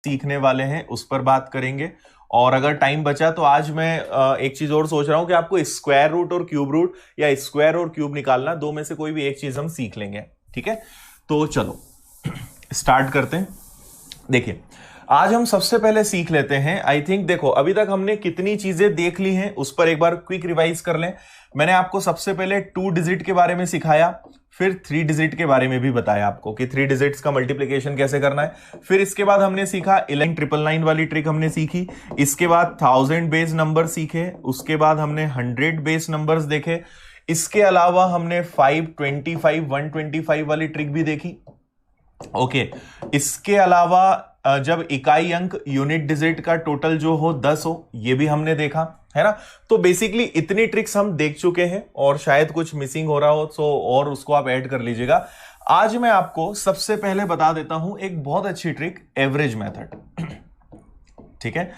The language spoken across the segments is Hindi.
सीखने वाले हैं उस पर बात करेंगे। और अगर टाइम बचा तो आज मैं एक चीज और सोच रहा हूं कि आपको स्क्वायर रूट और क्यूब रूट या स्क्वायर और क्यूब निकालना, दो में से कोई भी एक चीज हम सीख लेंगे। ठीक है, तो चलो स्टार्ट करते हैं। देखिए, आज हम सबसे पहले सीख लेते हैं, आई थिंक देखो अभी तक हमने कितनी चीजें देख ली हैं उस पर एक बार क्विक रिवाइज कर लें। मैंने आपको सबसे पहले 2 डिजिट के बारे में सिखाया, फिर 3 डिजिट के बारे में भी बताया आपको कि 3 डिजिट्स का मल्टीप्लिकेशन कैसे करना है। फिर इसके बाद हमने सीखा 11,999 वाली ट्रिक हमने सीखी। इसके बाद 1000 बेस नंबर सीखे। उसके बाद हमने 100 बेस नंबर्स देखे। इसके अलावा हमने 525 125 वाली ट्रिक भी देखी। ओके, इसके अलावा जब इकाई अंक यूनिट डिजिट का टोटल जो हो 10 हो, ये भी हमने देखा है ना। तो बेसिकली इतनी ट्रिक्स हम देख चुके हैं और शायद कुछ मिसिंग हो रहा हो तो और उसको आप ऐड कर लीजिएगा। आज मैं आपको सबसे पहले बता देता हूं एक बहुत अच्छी ट्रिक, एवरेज मेथड। ठीक है,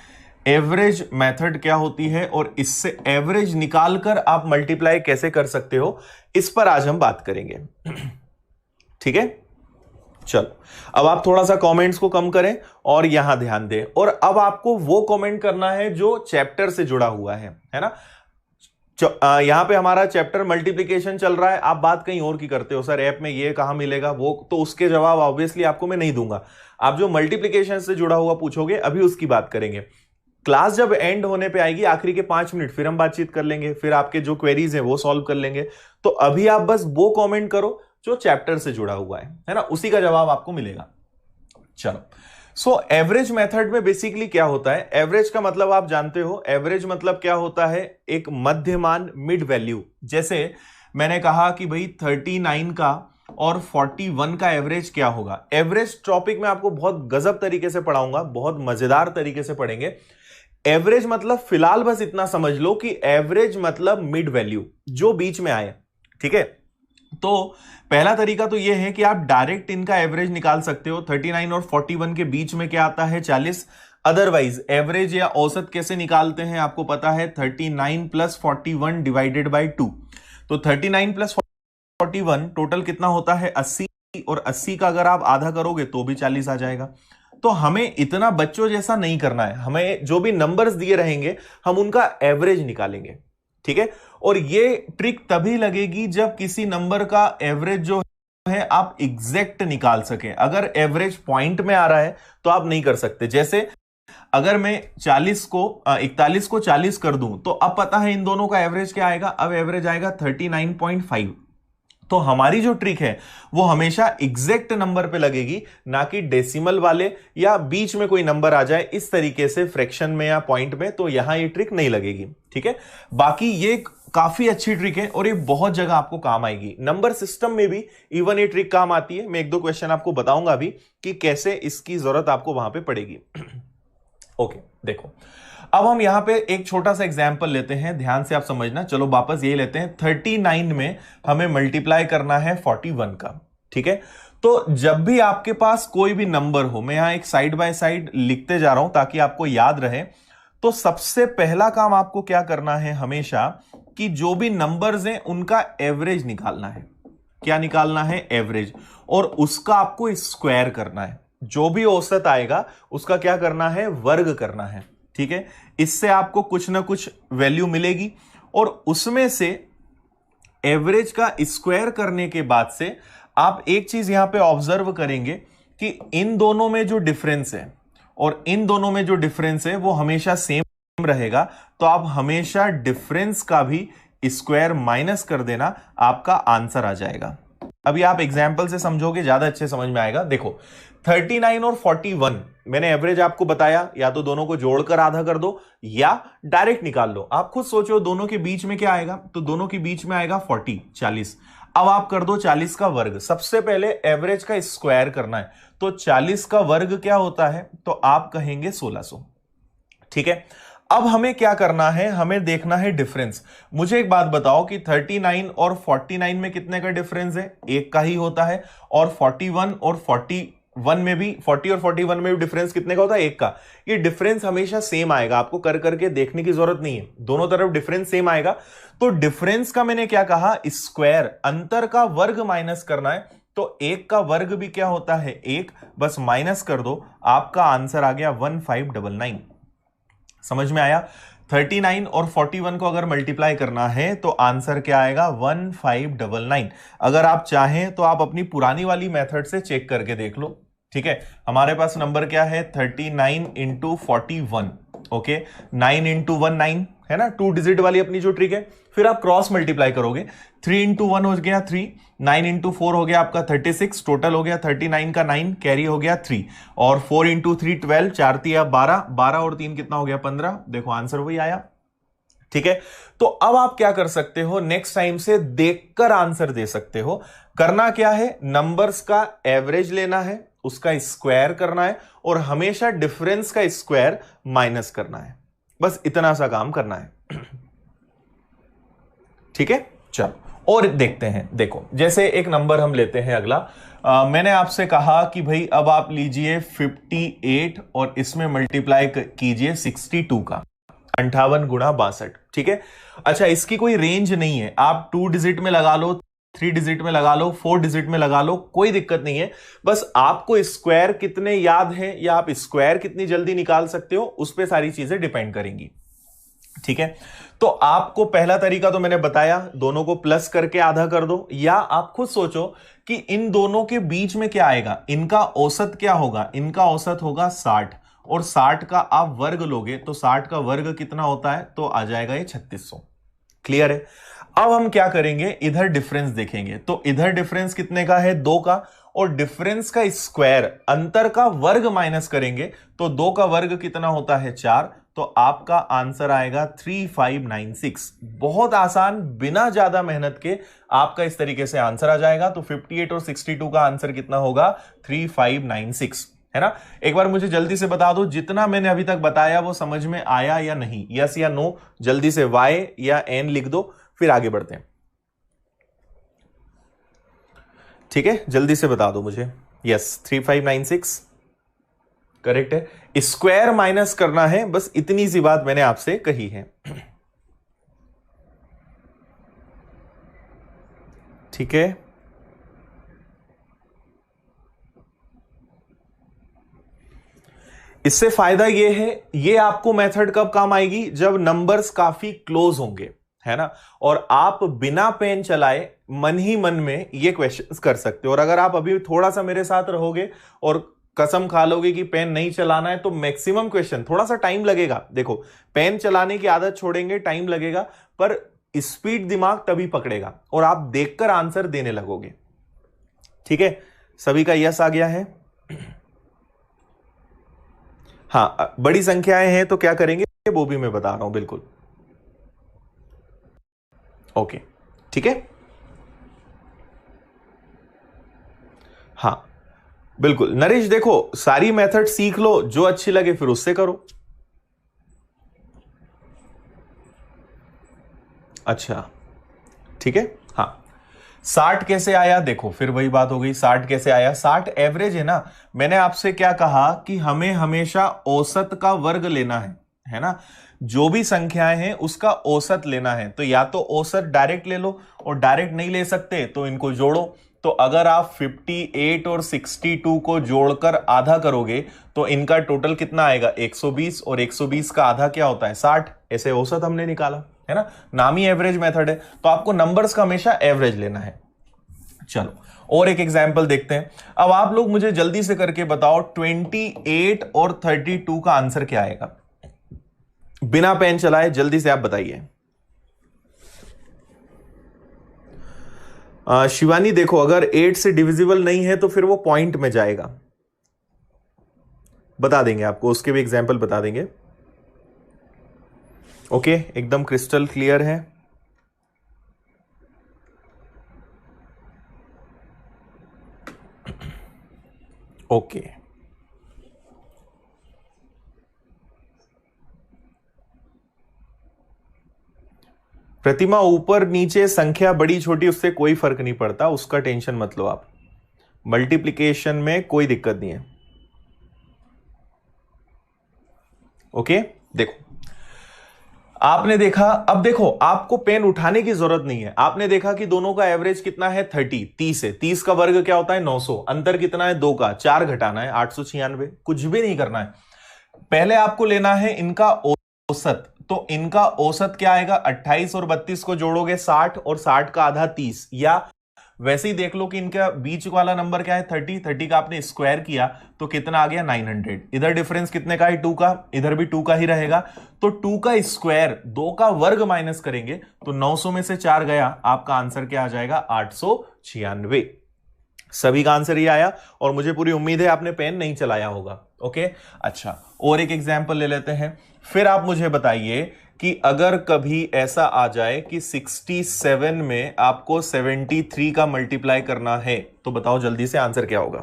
एवरेज मेथड क्या होती है और इससे एवरेज निकालकर आप मल्टीप्लाई कैसे कर सकते हो, इस पर आज हम बात करेंगे। ठीक है, चलो अब आप थोड़ा सा कमेंट्स को कम करें और यहां ध्यान दें। और अब आपको वो कमेंट करना है जो चैप्टर से जुड़ा हुआ है ना। यहां पे हमारा चैप्टर मल्टीप्लिकेशन चल रहा है, आप बात कहीं और की करते हो, सर ऐप में ये कहां मिलेगा वो, तो उसके जवाब ऑब्वियसली आपको मैं नहीं दूंगा। आप जो मल्टीप्लिकेशन से जुड़ा हुआ पूछोगे अभी उसकी बात करेंगे। क्लास जब एंड होने पे आएगी, आखिरी के 5 मिनट, फिर हम बातचीत कर लेंगे, फिर आपके जो क्वेरीज हैं वो सॉल्व कर लेंगे। तो अभी आप बस वो कमेंट करो जो चैप्टर से जुड़ा हुआ है ना, उसी का जवाब आपको मिलेगा। चलो, सो एवरेज मेथड में बेसिकली क्या होता है, एवरेज का मतलब आप जानते हो, एवरेज मतलब क्या होता है, एक मध्यमान, मिड वैल्यू। जैसे मैंने कहा कि भाई 39 का और 41 का एवरेज क्या होगा। एवरेज टॉपिक में आपको बहुत गजब तरीके से पढ़ाऊंगा, बहुत मजेदार तरीके से पढ़ेंगे। एवरेज मतलब फिलहाल बस इतना समझ लो कि एवरेज मतलब मिड वैल्यू, जो बीच में आए। ठीक है, तो पहला तरीका तो यह है कि आप डायरेक्ट इनका एवरेज निकाल सकते हो। 39 और 41 के बीच में क्या आता है, 40। अदरवाइज एवरेज या औसत कैसे निकालते हैं आपको पता है, 39 प्लस 41 डिवाइडेड बाई 2। तो 39 प्लस 41 टोटल कितना होता है, 80। और 80 का अगर आप आधा करोगे तो भी 40 आ जाएगा। तो हमें इतना बच्चों जैसा नहीं करना है, हमें जो भी नंबर्स दिए रहेंगे हम उनका एवरेज निकालेंगे। ठीक है, और ये ट्रिक तभी लगेगी जब किसी नंबर का एवरेज जो है आप एग्जैक्ट निकाल सकें। अगर एवरेज पॉइंट में आ रहा है तो आप नहीं कर सकते। जैसे अगर मैं 41 को 40 कर दूं तो अब पता है इन दोनों का एवरेज क्या आएगा, अब एवरेज आएगा 39.5। तो हमारी जो ट्रिक है वो हमेशा एग्जैक्ट नंबर पे लगेगी, ना कि डेसिमल वाले या बीच में कोई नंबर आ जाए इस तरीके से फ्रैक्शन में या पॉइंट में, तो यहां ये ट्रिक नहीं लगेगी। ठीक है, बाकी ये काफी अच्छी ट्रिक है और ये बहुत जगह आपको काम आएगी। नंबर सिस्टम में भी इवन ये ट्रिक काम आती है। मैं 1-2 क्वेश्चन आपको बताऊंगा अभी कि कैसे इसकी जरूरत आपको वहां पे पड़ेगी। ओके, देखो अब हम यहां पे एक छोटा सा एग्जांपल लेते हैं, ध्यान से आप समझना। चलो वापस ये लेते हैं, 39 में हमें मल्टीप्लाई करना है 41 का। ठीक है, तो जब भी आपके पास कोई भी नंबर हो, मैं यहां एक साइड बाय साइड लिखते जा रहा हूं ताकि आपको याद रहे। तो सबसे पहला काम आपको क्या करना है हमेशा, कि जो भी नंबर्स हैं उनका एवरेज निकालना है। क्या निकालना है, एवरेज, और उसका आपको स्क्वायर करना है। जो भी औसत आएगा उसका क्या करना है, वर्ग करना है। ठीक है, इससे आपको कुछ ना कुछ वैल्यू मिलेगी और उसमें से एवरेज का स्क्वायर करने के बाद से आप एक चीज यहां पे ऑब्जर्व करेंगे कि इन दोनों में जो डिफरेंस है और इन दोनों में जो डिफरेंस है वो हमेशा सेम रहेगा। तो आप हमेशा डिफरेंस का भी स्क्वायर माइनस कर देना, आपका आंसर आ जाएगा। अभी आप एग्जाम्पल से समझोगे, ज्यादा अच्छे समझ में आएगा। देखो 39 और 41 मैंने एवरेज आपको बताया, या तो दोनों को जोड़कर आधा कर दो या डायरेक्ट निकाल लो। आप खुद सोचो दोनों के बीच में क्या आएगा, तो दोनों के बीच में आएगा 40। अब आप कर दो 40 का वर्ग। सबसे पहले एवरेज का स्क्वायर करना है, तो 40 का वर्ग क्या होता है, तो आप कहेंगे 1600। ठीक है, अब हमें क्या करना है, हमें देखना है डिफरेंस। मुझे एक बात बताओ कि 39 और 49 में कितने का डिफरेंस है, एक का ही होता है। और 41 और 41 में भी, 40 और 41 में भी डिफरेंस कितने का होता है, एक का। ये डिफरेंस हमेशा सेम आएगा, आपको कर करके देखने की जरूरत नहीं है, दोनों तरफ डिफरेंस सेम आएगा। तो डिफरेंस का मैंने क्या कहा, स्क्वायर, अंतर का वर्ग माइनस करना है। तो 1 का वर्ग भी क्या होता है 1, बस माइनस कर दो, आपका आंसर आ गया 1599। समझ में आया? 39 और 41 को अगर मल्टीप्लाई करना है तो आंसर क्या आएगा 1599। अगर आप चाहें तो आप अपनी पुरानी वाली मेथड से चेक करके देख लो। ठीक है, हमारे पास नंबर क्या है 39 इंटू 41। ओके, 9 इंटू 1 9 है ना, 2 डिजिट वाली अपनी जो ट्रिक है। फिर आप क्रॉस मल्टीप्लाई करोगे, 3 इंटू 1 हो गया 3, 9 इंटू 4 हो गया आपका 36, टोटल हो गया 39 का 9, कैरी हो गया 3, और 4 इंटू 3 12, 4 तिया 12, 12 और 3 कितना हो गया 15। देखो आंसर वही आया। ठीक है, तो अब आप क्या कर सकते हो, नेक्स्ट टाइम से देखकर आंसर दे सकते हो। करना क्या है, नंबर्स का एवरेज लेना है, उसका स्क्वायर करना है, और हमेशा डिफरेंस का स्क्वायर माइनस करना है। बस इतना सा काम करना है। ठीक है, चलो और देखते हैं। देखो जैसे एक नंबर हम लेते हैं अगला। मैंने आपसे कहा कि भाई अब आप लीजिए 58 और इसमें मल्टीप्लाई कीजिए 62 का, 58 गुणा 62। ठीक है, अच्छा इसकी कोई रेंज नहीं है, आप 2 डिजिट में लगा लो, 3 डिजिट में लगा लो, 4 डिजिट में लगा लो, कोई दिक्कत नहीं है। बस आपको स्क्वायर कितने याद है या आप स्क्वायर कितनी जल्दी निकाल सकते हो, उस पर सारी चीजें डिपेंड करेंगी। ठीक है, तो आपको पहला तरीका तो मैंने बताया, दोनों को प्लस करके आधा कर दो, या आप खुद सोचो कि इन दोनों के बीच में क्या आएगा, इनका औसत क्या होगा, इनका औसत होगा 60, और 60 का आप वर्ग लोगे तो 60 का वर्ग कितना होता है, तो आ जाएगा ये 3600। क्लियर है? अब हम क्या करेंगे, इधर डिफरेंस देखेंगे, तो इधर डिफरेंस कितने का है 2 का, और डिफरेंस का स्क्वायर अंतर का वर्ग माइनस करेंगे तो 2 का वर्ग कितना होता है 4, तो आपका आंसर आएगा 3596। बहुत आसान, बिना ज्यादा मेहनत के आपका इस तरीके से आंसर आ जाएगा। तो 58 और 62 का आंसर कितना होगा 3596, है ना। एक बार मुझे जल्दी से बता दो, जितना मैंने अभी तक बताया वो समझ में आया या नहीं, यस या नो, जल्दी से वाई या एन लिख दो, फिर आगे बढ़ते हैं। ठीक है, जल्दी से बता दो मुझे। यस, 3596 करेक्ट है। स्क्वायर माइनस करना है, बस इतनी सी बात मैंने आपसे कही है। ठीक है, इससे फायदा यह है, ये आपको मेथड कब काम आएगी, जब नंबर्स काफी क्लोज होंगे, है ना, और आप बिना पेन चलाए मन ही मन में ये क्वेश्चंस कर सकते हो। और अगर आप अभी थोड़ा सा मेरे साथ रहोगे और कसम खा लोगे कि पेन नहीं चलाना है, तो मैक्सिमम क्वेश्चन, थोड़ा सा टाइम लगेगा, देखो पेन चलाने की आदत छोड़ेंगे टाइम लगेगा, पर स्पीड दिमाग तभी पकड़ेगा और आप देखकर आंसर देने लगोगे। ठीक है, सभी का यस आ गया है? हाँ, बड़ी संख्याएं हैं तो क्या करेंगे वो भी मैं बता रहा हूं, बिल्कुल। ओके, ठीक है, हाँ बिल्कुल नरेश, देखो सारी मेथड सीख लो, जो अच्छी लगे फिर उससे करो। अच्छा ठीक है, हाँ 60 कैसे आया, देखो फिर वही बात हो गई, 60 कैसे आया, 60 एवरेज है ना। मैंने आपसे क्या कहा कि हमें हमेशा औसत का वर्ग लेना है ना, जो भी संख्याएं हैं उसका औसत लेना है। तो या तो औसत डायरेक्ट ले लो, और डायरेक्ट नहीं ले सकते तो इनको जोड़ो। तो अगर आप 58 और 62 को जोड़कर आधा करोगे तो इनका टोटल कितना आएगा 120, और 120 का आधा क्या होता है 60, ऐसे औसत हमने निकाला, है ना। नाम ही एवरेज मेथड है, तो आपको नंबर्स का हमेशा एवरेज लेना है। चलो और एक एग्जांपल देखते हैं। अब आप लोग मुझे जल्दी से करके बताओ 28 और 32 का आंसर क्या आएगा, बिना पेन चलाए जल्दी से आप बताइए। शिवानी देखो, अगर 8 से डिविजिबल नहीं है तो फिर वो पॉइंट में जाएगा, बता देंगे आपको, उसके भी एग्जांपल बता देंगे। ओके, एकदम क्रिस्टल क्लियर है। ओके, प्रतिमा ऊपर नीचे संख्या बड़ी छोटी उससे कोई फर्क नहीं पड़ता, उसका टेंशन मत लो आप, मल्टीप्लिकेशन में कोई दिक्कत नहीं है। ओके, देखो आपने देखा, अब देखो आपको पेन उठाने की जरूरत नहीं है, आपने देखा कि दोनों का एवरेज कितना है 30 है, 30 का वर्ग क्या होता है 900, अंतर कितना है 2 का, 4 घटाना है 896, कुछ भी नहीं करना है। पहले आपको लेना है इनका औसत, तो इनका औसत क्या आएगा, 28 और 32 को जोड़ोगे 60 और 60 का आधा 30, या वैसे ही देख लो कि इनका बीच वाला नंबर क्या है 30 का आपने स्क्वायर किया तो कितना आ गया 900। इधर डिफरेंस कितने का है 2 का, इधर भी 2 का ही रहेगा, तो 2 का स्क्वायर 2 का वर्ग माइनस करेंगे तो 900 में से 4 गया, आपका आंसर क्या आ जाएगा 896। सभी का आंसर ही आया और मुझे पूरी उम्मीद है आपने पेन नहीं चलाया होगा। ओके, अच्छा और एक एग्जांपल ले लेते हैं। फिर आप मुझे बताइए कि अगर कभी ऐसा आ जाए कि 67 में आपको 73 का मल्टीप्लाई करना है, तो बताओ जल्दी से आंसर क्या होगा।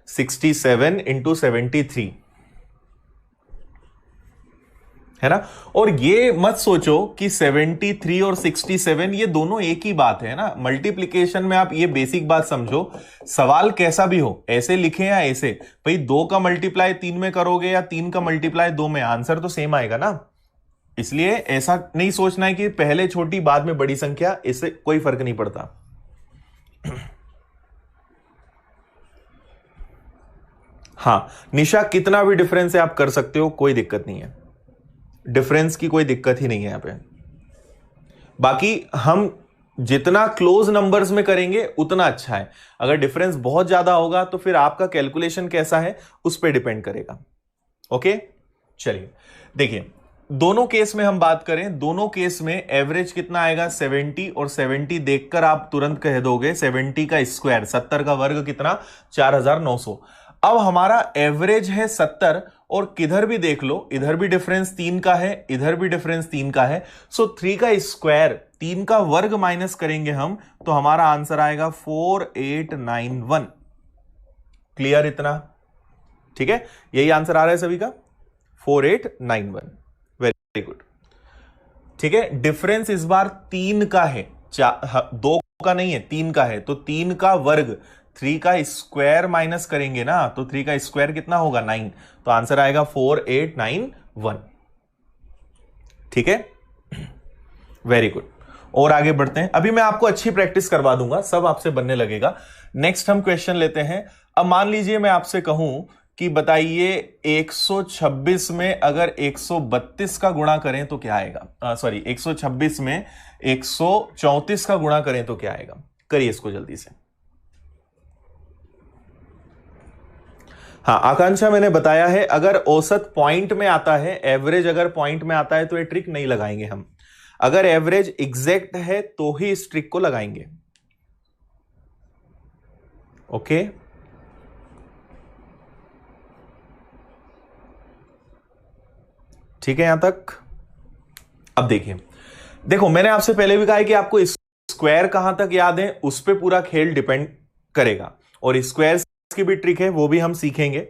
67 इंटू 73 है ना। और ये मत सोचो कि 73 और 67 ये दोनों एक ही बात है ना। मल्टीप्लिकेशन में आप ये बेसिक बात समझो, सवाल कैसा भी हो, ऐसे लिखे या ऐसे, भाई 2 का मल्टीप्लाई 3 में करोगे या 3 का मल्टीप्लाई 2 में, आंसर तो सेम आएगा ना। इसलिए ऐसा नहीं सोचना है कि पहले छोटी बाद में बड़ी संख्या, इससे कोई फर्क नहीं पड़ता। हाँ निशा, कितना भी डिफरेंस है आप कर सकते हो, कोई दिक्कत नहीं है, डिफरेंस की कोई दिक्कत ही नहीं है यहां पे। बाकी हम जितना क्लोज नंबर्स में करेंगे उतना अच्छा है, अगर डिफरेंस बहुत ज्यादा होगा तो फिर आपका कैलकुलेशन कैसा है उस पर डिपेंड करेगा। ओके चलिए देखिए, दोनों केस में हम बात करें, दोनों केस में एवरेज कितना आएगा 70, और 70 देखकर आप तुरंत कह दोगे 70 का स्क्वायर, 70 का वर्ग कितना 4900। अब हमारा एवरेज है 70 और किधर भी देख लो, इधर भी डिफरेंस 3 का है, इधर भी डिफरेंस 3 का है, सो 3 का स्क्वायर 3 का वर्ग माइनस करेंगे हम तो हमारा आंसर आएगा 4891। क्लियर इतना, ठीक है, यही आंसर आ रहा है सभी का 4891। वेरी गुड, ठीक है। डिफरेंस इस बार 3 का है, 2 का नहीं है, 3 का है, तो 3 का वर्ग 3 का स्क्वायर माइनस करेंगे ना, तो 3 का स्क्वायर कितना होगा 9, तो आंसर आएगा 4891। ठीक है, वेरी गुड। और आगे बढ़ते हैं, अभी मैं आपको अच्छी प्रैक्टिस करवा दूंगा, सब आपसे बनने लगेगा। नेक्स्ट हम क्वेश्चन लेते हैं। अब मान लीजिए मैं आपसे कहूं कि बताइए 126 में अगर 132 का गुणा करें तो क्या आएगा, सॉरी 126 में 134 का गुणा करें तो क्या आएगा। करिए इसको जल्दी से। हाँ आकांक्षा, मैंने बताया है अगर औसत पॉइंट में आता है, एवरेज अगर पॉइंट में आता है तो ये ट्रिक नहीं लगाएंगे हम, अगर एवरेज एग्जैक्ट है तो ही इस ट्रिक को लगाएंगे। ओके ठीक है यहां तक। अब देखिए, देखो मैंने आपसे पहले भी कहा है कि आपको स्क्वायर कहां तक याद है उस पर पूरा खेल डिपेंड करेगा, और स्क्वायर की भी ट्रिक है वो भी हम सीखेंगे।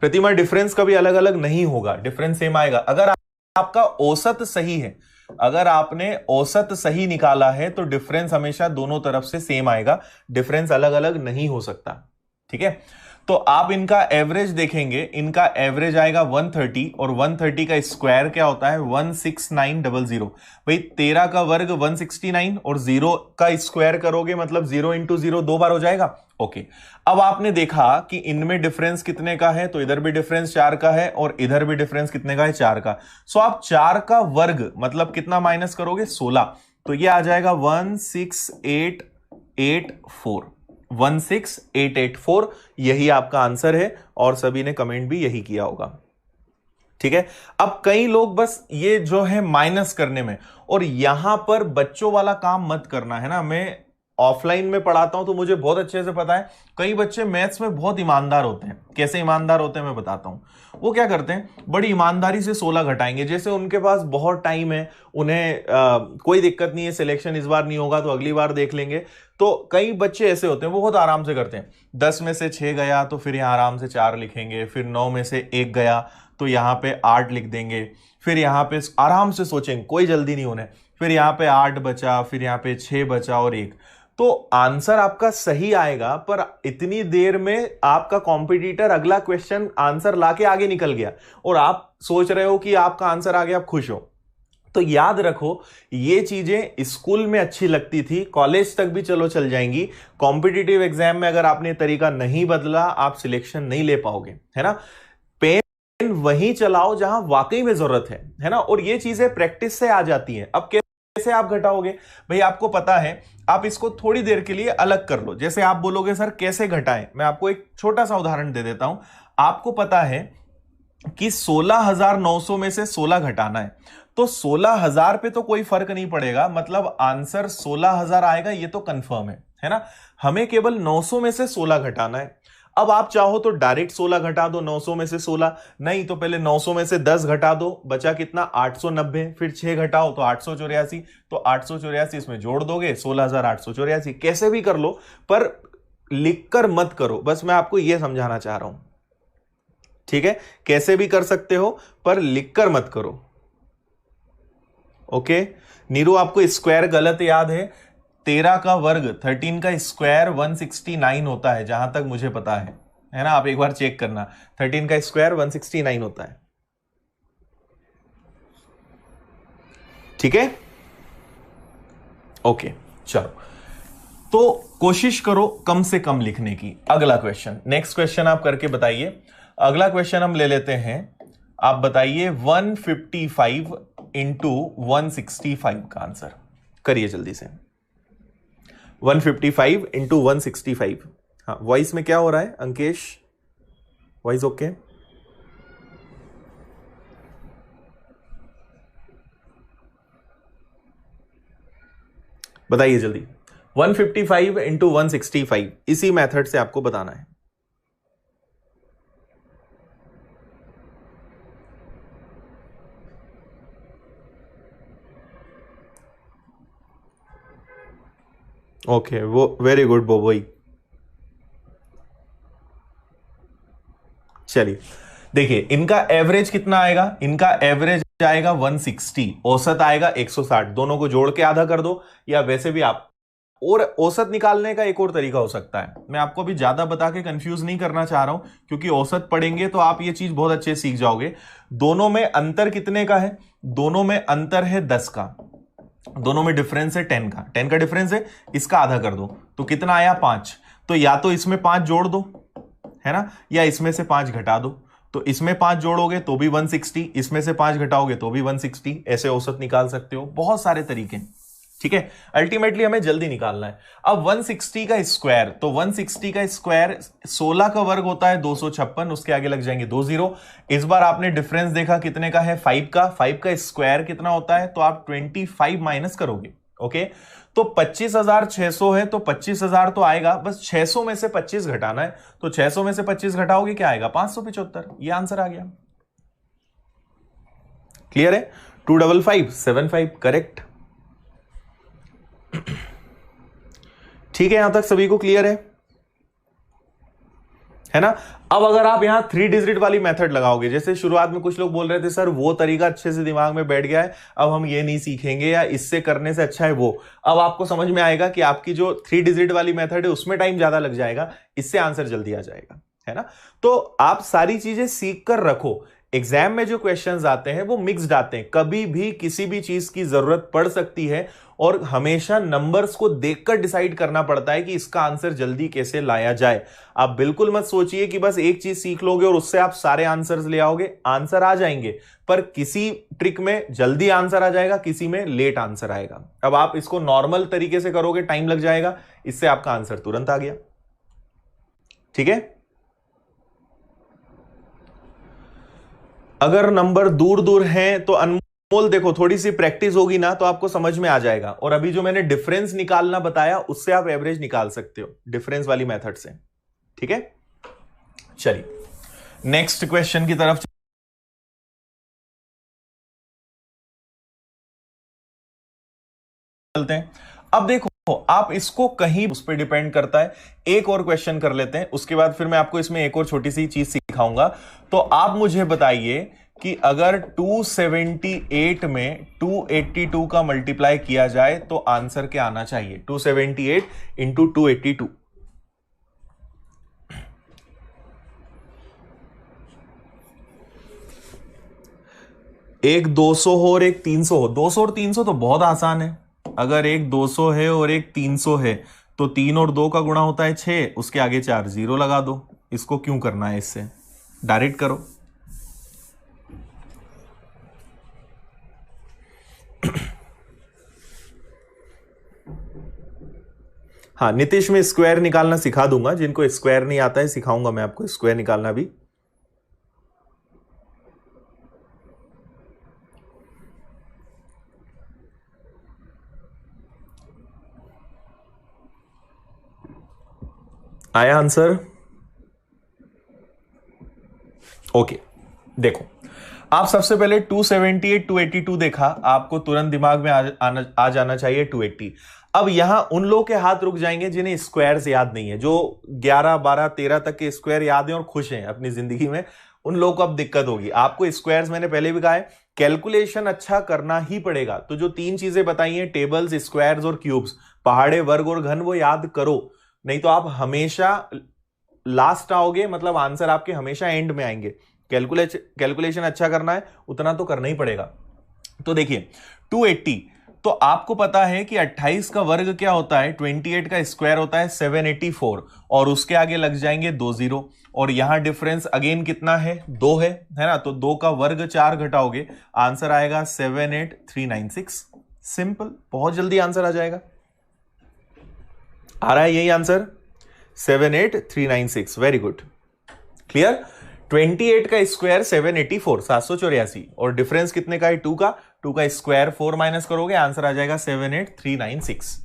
प्रतिमा डिफरेंस कभी अलग अलग नहीं होगा, डिफरेंस सेम आएगा। अगर आपका औसत सही है, अगर आपने औसत सही निकाला है तो डिफरेंस हमेशा दोनों तरफ से सेम आएगा, डिफरेंस अलग अलग नहीं हो सकता। ठीक है, तो आप इनका एवरेज देखेंगे, इनका एवरेज आएगा 130, और 130 का स्क्वायर क्या होता है 16900। भाई 13 का वर्ग 169 और 0 का स्क्वायर करोगे मतलब 0 इंटू 0 2 बार हो जाएगा। ओके, अब आपने देखा कि इनमें डिफरेंस कितने का है, तो इधर भी डिफरेंस 4 का है और इधर भी डिफरेंस कितने का है 4 का। सो आप 4 का वर्ग मतलब कितना माइनस करोगे 16, तो ये आ जाएगा 16884, 16884, यही आपका आंसर है, और सभी ने कमेंट भी यही किया होगा। ठीक है, अब कई लोग बस ये जो है माइनस करने में, और यहां पर बच्चों वाला काम मत करना है ना। मैं ऑफलाइन में पढ़ाता हूं तो मुझे बहुत अच्छे से पता है, कई बच्चे मैथ्स में बहुत ईमानदार होते हैं। कैसे ईमानदार होते हैं मैं बताता हूं। वो क्या करते हैं, बड़ी ईमानदारी से 16 घटाएंगे, जैसे उनके पास बहुत टाइम है, उन्हें कोई दिक्कत नहीं है, सिलेक्शन इस बार नहीं होगा तो अगली बार देख लेंगे। तो कई बच्चे ऐसे होते हैं, वो बहुत आराम से करते हैं। 10 में से 6 गया तो फिर यहां आराम से 4 लिखेंगे, फिर 9 में से 1 गया तो यहां पे 8 लिख देंगे, फिर यहां पे आराम से सोचेंगे, कोई जल्दी नहीं उन्हें, फिर यहां पे 8 बचा, फिर यहां पे 6 बचा और 1। तो आंसर आपका सही आएगा, पर इतनी देर में आपका कॉम्पिटिटर अगला क्वेश्चन आंसर लाके आगे निकल गया और आप सोच रहे हो कि आपका आंसर आ गया, आप खुश हो। तो याद रखो, ये चीजें स्कूल में अच्छी लगती थी, कॉलेज तक भी चलो चल जाएंगी, कॉम्पिटिटिव एग्जाम में अगर आपने तरीका नहीं बदला आप सिलेक्शन नहीं ले पाओगे, है ना। पेन वहीं चलाओ जहां वाकई में जरूरत है ना। और ये चीजें प्रैक्टिस से आ जाती हैं। अब कैसे आप घटाओगे भाई, आपको पता है, आप इसको थोड़ी देर के लिए अलग कर लो। जैसे आप बोलोगे सर कैसे घटाएं, मैं आपको एक छोटा सा उदाहरण दे देता हूं। आपको पता है कि 16,900 में से 16 घटाना है, तो 16,000 पे तो कोई फर्क नहीं पड़ेगा, मतलब आंसर 16,000 आएगा, ये तो कंफर्म है ना। हमें केवल 900 में से 16 घटाना है। अब आप चाहो तो डायरेक्ट 16 घटा दो 900 में से 16, नहीं तो पहले 900 में से 10 घटा दो, बचा कितना 890, फिर 6 घटाओ तो 884, तो 884 इसमें जोड़ दोगे 16,884। कैसे भी कर लो, पर लिखकर मत करो, बस मैं आपको यह समझाना चाह रहा हूं, ठीक है। कैसे भी कर सकते हो पर लिखकर मत करो, ओके। नीरू आपको स्क्वायर गलत याद है, 13 का वर्ग 13 का स्क्वायर 169 होता है, जहां तक मुझे पता है ना। आप एक बार चेक करना, 13 का स्क्वायर 169 होता है, ठीक है, ओके। चलो, तो कोशिश करो कम से कम लिखने की। अगला क्वेश्चन, नेक्स्ट क्वेश्चन आप करके बताइए। अगला क्वेश्चन हम ले लेते हैं, आप बताइए 155 इंटू 165 का आंसर करिए जल्दी से। 155 इंटू 165। हाँ, वॉइस में क्या हो रहा है अंकेश, वॉइस ओके? बताइए जल्दी। 155 इंटू 165, इसी मेथड से आपको बताना है। ओके, वो वेरी गुड बोबोई। चलिए देखिए, इनका एवरेज कितना आएगा, इनका एवरेज आएगा 160, औसत आएगा 160। दोनों को जोड़ के आधा कर दो, या वैसे भी आप, और औसत निकालने का एक और तरीका हो सकता है। मैं आपको भी ज्यादा बता के कंफ्यूज नहीं करना चाह रहा हूं, क्योंकि औसत पढ़ेंगे तो आप ये चीज बहुत अच्छे सीख जाओगे। दोनों में अंतर कितने का है, दोनों में अंतर है 10 का, दोनों में डिफरेंस है 10 का, 10 का डिफरेंस है, इसका आधा कर दो तो कितना आया 5। तो या तो इसमें 5 जोड़ दो, है ना, या इसमें से 5 घटा दो। तो इसमें 5 जोड़ोगे तो भी 160, इसमें से 5 घटाओगे तो भी 160। ऐसे औसत निकाल सकते हो, बहुत सारे तरीके, ठीक है। अल्टीमेटली हमें जल्दी निकालना है। अब 160 का स्क्वायर, तो 160 का स्क्वायर 16 का वर्ग होता है 256, उसके आगे लग जाएंगे 2 जीरो। इस बार आपने डिफरेंस देखा कितने का है, 5 का। 5 का स्क्वायर कितना होता है, तो आप 25 माइनस करोगे, ओके। तो 25,600 है, तो 25,000 तो आएगा, बस 600 में से 25 घटाना है। तो 600 में से 25 घटाओगे क्या आएगा, 575। ये आंसर आ गया। क्लियर है? 25575 करेक्ट। ठीक है, यहां तक सभी को क्लियर है ना। अब अगर आप यहां 3 डिजिट वाली मेथड लगाओगे, जैसे शुरुआत में कुछ लोग बोल रहे थे सर वो तरीका अच्छे से दिमाग में बैठ गया है, अब हम ये नहीं सीखेंगे, या इससे करने से अच्छा है वो। अब आपको समझ में आएगा कि आपकी जो 3 डिजिट वाली मेथड है उसमें टाइम ज्यादा लग जाएगा, इससे आंसर जल्दी आ जाएगा, है ना। तो आप सारी चीजें सीख कर रखो। एग्जाम में जो क्वेश्चंस आते हैं वो मिक्स्ड आते हैं, कभी भी किसी भी चीज की जरूरत पड़ सकती है, और हमेशा नंबर्स को देखकर डिसाइड करना पड़ता है कि इसका आंसर जल्दी कैसे लाया जाए। आप बिल्कुल मत सोचिए कि बस एक चीज सीख लोगे और उससे आप सारे आंसर्स ले आओगे। आंसर आ जाएंगे, पर किसी ट्रिक में जल्दी आंसर आ जाएगा, किसी में लेट आंसर आएगा। अब आप इसको नॉर्मल तरीके से करोगे, टाइम लग जाएगा, इससे आपका आंसर तुरंत आ गया, ठीक है। अगर नंबर दूर दूर हैं तो अनमोल देखो, थोड़ी सी प्रैक्टिस होगी ना तो आपको समझ में आ जाएगा। और अभी जो मैंने डिफरेंस निकालना बताया उससे आप एवरेज निकाल सकते हो, डिफरेंस वाली मेथड से, ठीक है। चलिए नेक्स्ट क्वेश्चन की तरफ चलते हैं। अब देखो, आप इसको कहीं उस पर डिपेंड करता है। एक और क्वेश्चन कर लेते हैं, उसके बाद फिर मैं आपको इसमें एक और छोटी सी चीज सिखाऊंगा। तो आप मुझे बताइए कि अगर 278 में 282 का मल्टीप्लाई किया जाए तो आंसर क्या आना चाहिए? 278 इंटू 282। एक 200 हो और एक 300 हो। 200 और 300 तो बहुत आसान है। अगर एक 200 है और एक 300 है तो 3 और 2 का गुणा होता है 6, उसके आगे 4 जीरो लगा दो। इसको क्यों करना है? इससे डायरेक्ट करो। हाँ, नीतीश में स्क्वायर निकालना सिखा दूंगा। जिनको स्क्वायर नहीं आता है सिखाऊंगा मैं आपको स्क्वायर निकालना भी। आया आंसर? ओके, देखो आप सबसे पहले 278 282 देखा, आपको तुरंत दिमाग में आ जाना चाहिए 280। अब यहां उन लोगों के हाथ रुक जाएंगे जिन्हें स्क्वायर्स याद नहीं है, जो 11 12 13 तक के स्क्वायर याद हैं और खुश हैं अपनी जिंदगी में। उन लोगों को अब दिक्कत होगी। आपको स्क्वायर्स मैंने पहले भी कहा है, कैलकुलेशन अच्छा करना ही पड़ेगा। तो जो 3 चीजें बताई हैं, टेबल्स, स्क्वायर्स और क्यूब्स, पहाड़े, वर्ग और घन, वो याद करो। नहीं तो आप हमेशा लास्ट आओगे, मतलब आंसर आपके हमेशा एंड में आएंगे। कैलकुलेशन अच्छा करना है, उतना तो करना ही पड़ेगा। तो देखिए 280, तो आपको पता है कि 28 का वर्ग क्या होता है? 28 का स्क्वायर होता है 784, और उसके आगे लग जाएंगे 2 जीरो। और यहां डिफरेंस अगेन कितना है? 2 है ना? तो 2 का वर्ग 4 घटाओगे, आंसर आएगा 78396। सिंपल, बहुत जल्दी आंसर आ जाएगा। आ रहा है यही आंसर? 78396। Very good, clear. 28 का स्क्वायर 784, 784, और डिफरेंस कितने का है? 2 का। 2 का स्क्वायर 4 माइनस करोगे, आंसर आ जाएगा 78396।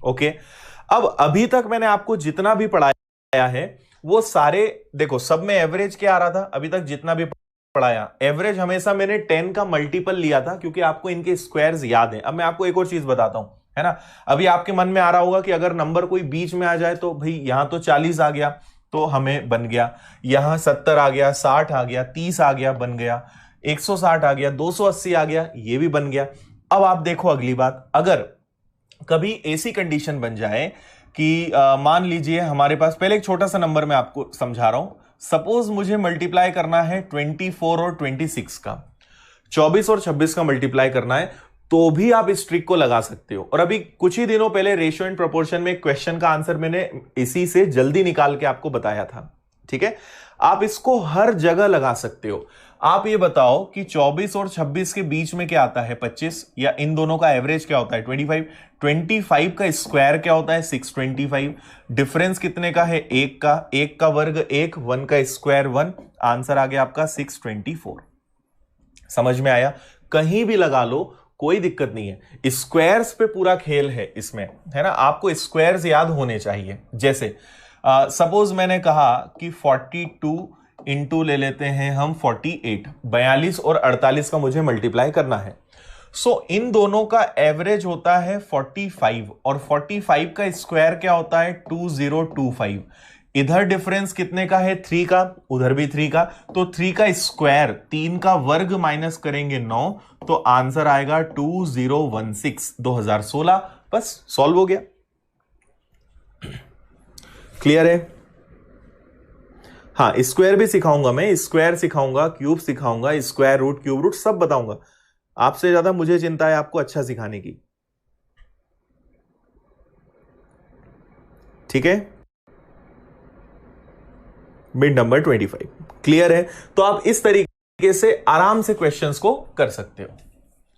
ओके, अब अभी तक मैंने आपको जितना भी पढ़ाया है वो सारे, देखो सब में एवरेज क्या आ रहा था अभी तक जितना भी पढ़ाया? एवरेज हमेशा मैंने 10 का मल्टीपल लिया था, क्योंकि आपको इनके स्क्वायर्स याद हैं। अब मैं आपको एक और चीज बताता हूं, है ना? अभी आपके मन में आ रहा होगा कि अगर नंबर कोई बीच में आ जाए तो भाई यहां तो 40 आ गया तो हमें बन गया, यहां 70 आ गया, 60 आ गया, 30 आ गया, बन गया, 160 आ गया, 280 आ गया, ये भी बन गया। अब आप देखो अगली बात, अगर कभी ऐसी कंडीशन बन जाए कि मान लीजिए हमारे पास, पहले एक छोटा सा नंबर मैं आपको समझा रहा हूं। सपोज मुझे मल्टीप्लाई करना है 24 और 26 का, 24 और 26 का मल्टीप्लाई करना है, तो भी आप इस ट्रिक को लगा सकते हो। और अभी कुछ ही दिनों पहले रेशियो एंड प्रोपोर्शन में क्वेश्चन का आंसर मैंने इसी से जल्दी निकाल के आपको बताया था। ठीक है, आप इसको हर जगह लगा सकते हो। आप ये बताओ कि 24 और 26 के बीच में क्या आता है? 25, या इन दोनों का एवरेज क्या होता है? 25। 25 का स्क्वायर क्या होता है? 625। डिफरेंस कितने का है? 1 का। 1 का वर्ग 1, 1 का स्क्वायर 1, आंसर आ गया आपका 624। समझ में आया? कहीं भी लगा लो, कोई दिक्कत नहीं है। स्क्वायर्स पे पूरा खेल है इसमें, है ना? आपको स्क्वायर्स याद होने चाहिए। जैसे सपोज मैंने कहा कि 42 इंटू ले लेते हैं हम 48, 42 और 48 का मुझे मल्टीप्लाई करना है। सो इन दोनों का एवरेज होता है 45, और 45 का स्क्वायर क्या होता है? 2025। इधर डिफरेंस कितने का है? 3 का, उधर भी 3 का, तो 3 का स्क्वायर, 3 का वर्ग माइनस करेंगे 9, तो आंसर आएगा 2016, 2016। बस सॉल्व हो गया। क्लियर है? हाँ, स्क्वायर भी सिखाऊंगा मैं, स्क्वायर सिखाऊंगा, क्यूब सिखाऊंगा, स्क्वायर रूट, क्यूब रूट सब बताऊंगा। आपसे ज्यादा मुझे चिंता है आपको अच्छा सिखाने की। ठीक है, बिट नंबर 25 क्लियर है? तो आप इस तरीके से आराम से क्वेश्चंस को कर सकते हो।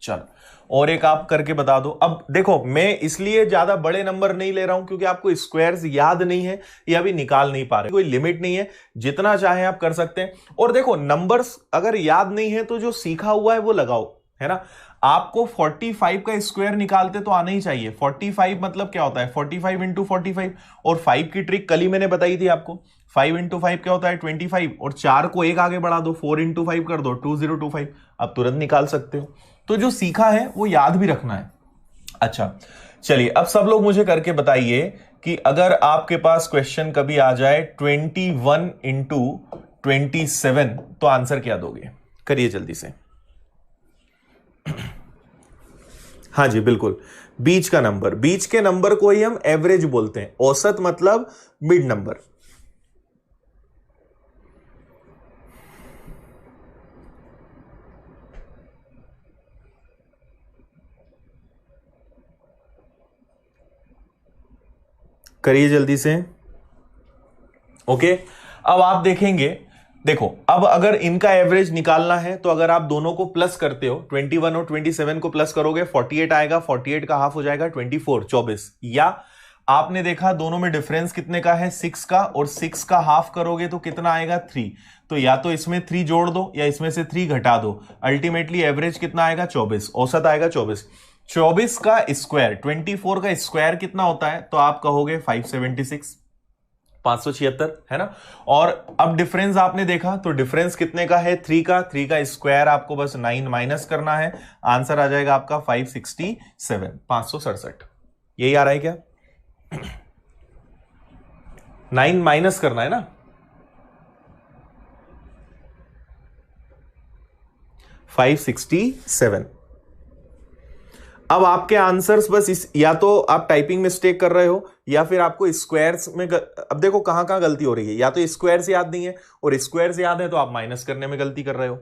चलो, और एक आप करके बता दो। अब देखो, मैं इसलिए ज्यादा बड़े नंबर नहीं ले रहा हूं क्योंकि आपको स्क्वायर्स याद नहीं है या अभी निकाल नहीं पा रहे। कोई लिमिट नहीं है, जितना चाहे आप कर सकते हैं। और देखो, नंबर्स अगर याद नहीं है तो जो सीखा हुआ है वो लगाओ, है ना? आपको 45 का स्क्वायर निकालते तो आना ही चाहिए। 45 मतलब क्या होता है? 45 इंटू 45, और 5 की ट्रिक कल ही मैंने बताई थी आपको। 5 इंटू 5 क्या होता है? 25, और 4 को एक आगे बढ़ा दो, 4 इंटू 5 कर दो, 2025। आप तुरंत निकाल सकते हो। तो जो सीखा है वो याद भी रखना है। अच्छा, चलिए अब सब लोग मुझे करके बताइए कि अगर आपके पास क्वेश्चन कभी आ जाए 21 इंटू 27, तो आंसर क्या दोगे? करिए जल्दी से। हाँ जी बिल्कुल, बीच का नंबर, बीच के नंबर को ही हम एवरेज बोलते हैं। औसत मतलब मिड नंबर। करिए जल्दी से। ओके, अब आप देखेंगे, देखो अब अगर इनका एवरेज निकालना है तो अगर आप दोनों को प्लस करते हो, 21 और 27 को प्लस करोगे 48 आएगा, 48 का हाफ हो जाएगा 24, 24। या आपने देखा दोनों में डिफरेंस कितने का है, 6 का, और 6 का हाफ करोगे तो कितना आएगा, 3। तो या तो इसमें 3 जोड़ दो या इसमें से 3 घटा दो, अल्टीमेटली एवरेज कितना आएगा, 24, औसत आएगा 24। 24 का स्क्वायर, 24 का स्क्वायर कितना होता है, तो आप कहोगे 576, 576 है ना। और अब डिफरेंस आपने देखा तो डिफरेंस कितने का है, 3 का, 3 का स्क्वायर आपको बस 9 माइनस करना है, आंसर आ जाएगा आपका 567, 567। यही आ रहा है क्या, 9 माइनस करना है ना, 567। अब आपके आंसर्स बस इस, या तो आप टाइपिंग मिस्टेक कर रहे हो या फिर आपको स्क्वायर्स में अब देखो कहां कहां गलती हो रही है, या तो स्क्वायर से याद नहीं है, और स्क्वायर से याद है तो आप माइनस करने में गलती कर रहे हो।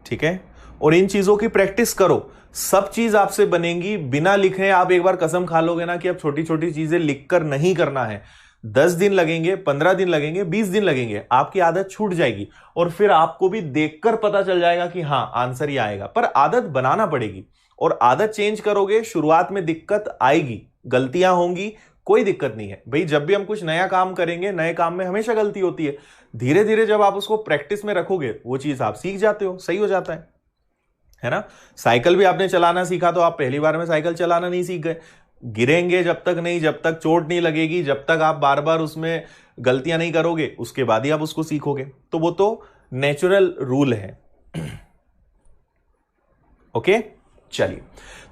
ठीक है, और इन चीजों की प्रैक्टिस करो, सब चीज आपसे बनेंगी बिना लिखे। आप एक बार कसम खा लोगे ना कि अब छोटी छोटी चीजें लिखकर नहीं करना है, 10 दिन लगेंगे, 15 दिन लगेंगे, 20 दिन लगेंगे, आपकी आदत छूट जाएगी और फिर आपको भी देखकर पता चल जाएगा कि हां आंसर ही आएगा। पर आदत बनाना पड़ेगी, और आदत चेंज करोगे, शुरुआत में दिक्कत आएगी, गलतियां होंगी, कोई दिक्कत नहीं है भाई। जब भी हम कुछ नया काम करेंगे, नए काम में हमेशा गलती होती है, धीरे धीरे जब आप उसको प्रैक्टिस में रखोगे वो चीज आप सीख जाते हो, सही हो जाता है ना। साइकिल भी आपने चलाना सीखा तो आप पहली बार में साइकिल चलाना नहीं सीख गए, गिरेंगे जब तक नहीं, जब तक चोट नहीं लगेगी, जब तक आप बार बार उसमें गलतियां नहीं करोगे, उसके बाद ही आप उसको सीखोगे। तो वो तो नेचुरल रूल है। ओके चलिए,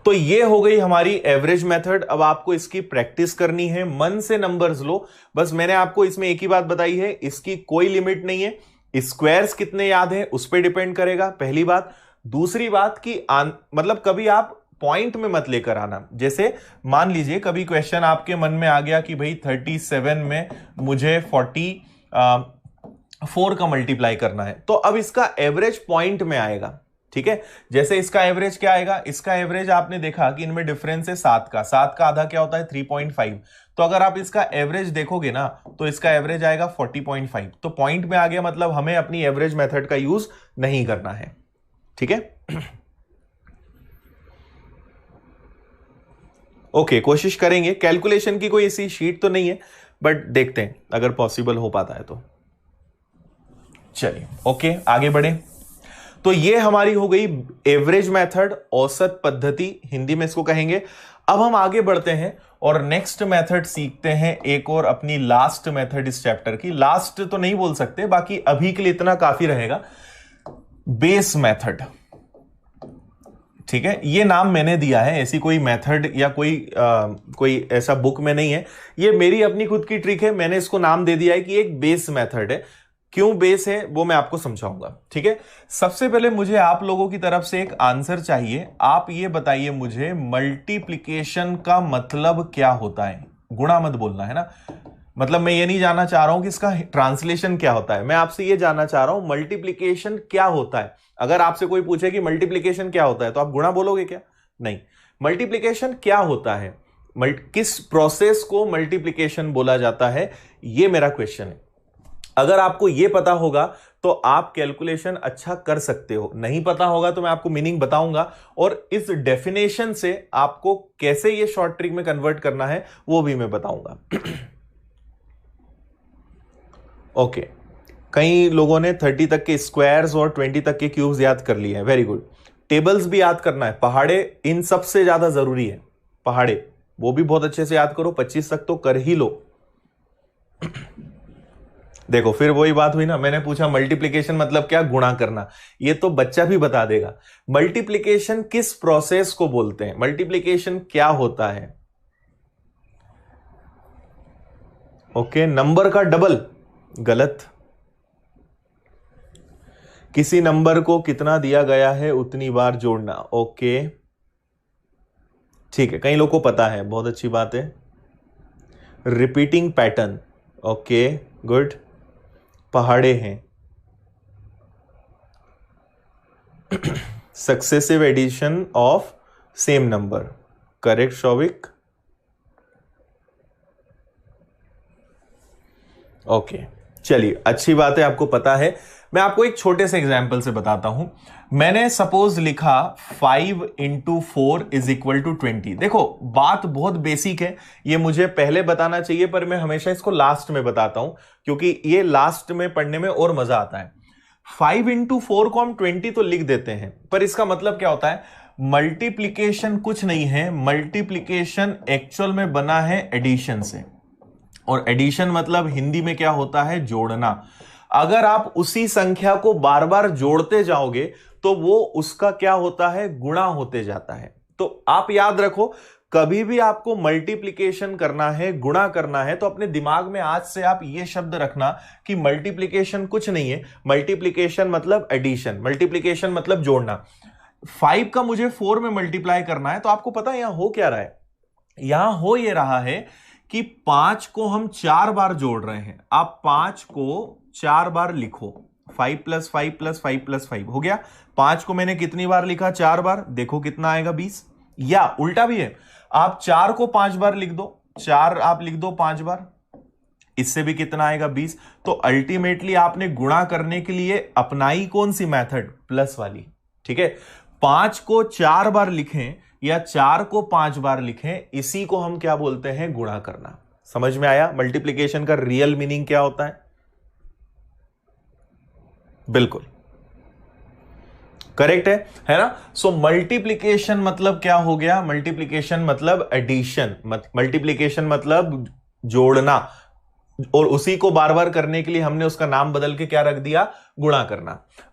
तो ये हो गई हमारी एवरेज मेथड। अब आपको इसकी प्रैक्टिस करनी है, मन से नंबर्स लो। बस मैंने आपको इसमें एक ही बात बताई है, इसकी कोई लिमिट नहीं है, स्क्वायर्स कितने याद है उस पर डिपेंड करेगा, पहली बात। दूसरी बात कि मतलब कभी आप पॉइंट में मत लेकर आना। जैसे मान लीजिए कभी क्वेश्चन आपके मन में आ गया कि भाई 37 में मुझे 44 का मल्टीप्लाई करना है, तो अब इसका एवरेज पॉइंट में आएगा। ठीक है, जैसे इसका एवरेज क्या आएगा, इसका एवरेज आपने देखा कि इनमें डिफरेंस है 7 का, 7 का आधा क्या होता है, 3.5। तो अगर आप इसका एवरेज देखोगे ना तो इसका एवरेज आएगा 40.5। तो पॉइंट में आ गया, मतलब हमें अपनी एवरेज मेथड का यूज नहीं करना है। ठीक है, ओके कोशिश करेंगे। कैलकुलेशन की कोई ऐसी शीट तो नहीं है, बट देखते हैं अगर पॉसिबल हो पाता है तो। चलिए ओके आगे बढ़े। तो ये हमारी हो गई एवरेज मेथड, औसत पद्धति हिंदी में इसको कहेंगे। अब हम आगे बढ़ते हैं और नेक्स्ट मेथड सीखते हैं, एक और अपनी लास्ट मेथड इस चैप्टर की। लास्ट तो नहीं बोल सकते, बाकी अभी के लिए इतना काफी रहेगा, बेस मेथड। ठीक है, ये नाम मैंने दिया है, ऐसी कोई मेथड या कोई ऐसा बुक में नहीं है, ये मेरी अपनी खुद की ट्रिक है। मैंने इसको नाम दे दिया है कि एक बेस मेथड है। क्यों बेस है वो मैं आपको समझाऊंगा। ठीक है, सबसे पहले मुझे आप लोगों की तरफ से एक आंसर चाहिए। आप ये बताइए मुझे, मल्टीप्लिकेशन का मतलब क्या होता है। गुणा मत बोलना है ना, मतलब मैं ये नहीं जानना चाह रहा हूं कि इसका ट्रांसलेशन क्या होता है, मैं आपसे ये जानना चाह रहा हूं मल्टीप्लिकेशन क्या होता है। अगर आपसे कोई पूछे कि मल्टीप्लिकेशन क्या होता है तो आप गुणा बोलोगे क्या, नहीं। मल्टीप्लिकेशन क्या होता है, किस प्रोसेस को मल्टीप्लिकेशन बोला जाता है, ये मेरा क्वेश्चन है। अगर आपको यह पता होगा तो आप कैलकुलेशन अच्छा कर सकते हो, नहीं पता होगा तो मैं आपको मीनिंग बताऊंगा, और इस डेफिनेशन से आपको कैसे यह शॉर्ट ट्रिक में कन्वर्ट करना है वो भी मैं बताऊंगा। ओके, कई लोगों ने 30 तक के स्क्वायर्स और 20 तक के क्यूब्स याद कर लिए हैं, वेरी गुड। टेबल्स भी याद करना है, पहाड़े इन सबसे ज्यादा जरूरी है, पहाड़े वो भी बहुत अच्छे से याद करो, 25 तक तो कर ही लो। देखो फिर वही बात हुई ना, मैंने पूछा मल्टीप्लिकेशन मतलब क्या, गुणा करना, ये तो बच्चा भी बता देगा। मल्टीप्लिकेशन किस प्रोसेस को बोलते हैं, मल्टीप्लिकेशन क्या होता है। ओके, नंबर का डबल, गलत। किसी नंबर को कितना दिया गया है उतनी बार जोड़ना। ओके ठीक है, कई लोगों को पता है, बहुत अच्छी बात है। Repeating pattern, okay good. पहाड़े हैं। Successive addition of same number, correct Shouvik. Okay चलिए, अच्छी बात है, आपको पता है। मैं आपको एक छोटे से एग्जाम्पल से बताता हूं। मैंने सपोज लिखा 5 इंटू 4 इज इक्वल टू 20। देखो बात बहुत बेसिक है, ये मुझे पहले बताना चाहिए पर मैं हमेशा इसको लास्ट में बताता हूं क्योंकि ये लास्ट में पढ़ने में और मजा आता है। 5 इंटू 4 को हम 20 तो लिख देते हैं, पर इसका मतलब क्या होता है? मल्टीप्लीकेशन कुछ नहीं है, मल्टीप्लीकेशन एक्चुअल में बना है एडिशन से, और एडिशन मतलब हिंदी में क्या होता है? जोड़ना। अगर आप उसी संख्या को बार बार जोड़ते जाओगे तो वो उसका क्या होता है? गुणा होते जाता है। तो आप याद रखो, कभी भी आपको मल्टीप्लिकेशन करना है, गुणा करना है, तो अपने दिमाग में आज से आप ये शब्द रखना कि मल्टीप्लिकेशन कुछ नहीं है, मल्टीप्लिकेशन मतलब एडिशन, मल्टीप्लिकेशन मतलब जोड़ना। 5 का मुझे 4 में मल्टीप्लाई करना है, तो आपको पता है यहां हो क्या रहा है? यहां हो ये रहा है कि 5 को हम 4 बार जोड़ रहे हैं। आप 5 को 4 बार लिखो, 5 + 5 + 5 + 5 हो गया। 5 को मैंने कितनी बार लिखा? 4 बार। देखो कितना आएगा? 20। या उल्टा भी है, आप 4 को 5 बार लिख दो, 4 आप लिख दो 5 बार, इससे भी कितना आएगा? 20। तो अल्टीमेटली आपने गुणा करने के लिए अपनाई कौन सी मेथड? प्लस वाली। ठीक है, 5 को 4 बार लिखें या 4 को 5 बार लिखें, इसी को हम क्या बोलते हैं? गुणा करना। समझ में आया मल्टीप्लिकेशन का रियल मीनिंग क्या होता है? बिल्कुल करेक्ट है ना? सो मल्टीप्लिकेशन मतलब क्या हो गया? मल्टीप्लिकेशन मतलब एडिशन, मल्टीप्लिकेशन मतलब जोड़ना, और उसी को बार बार करने के लिए हमने उसका नाम बदल के क्या रख दिया? गुणा करना।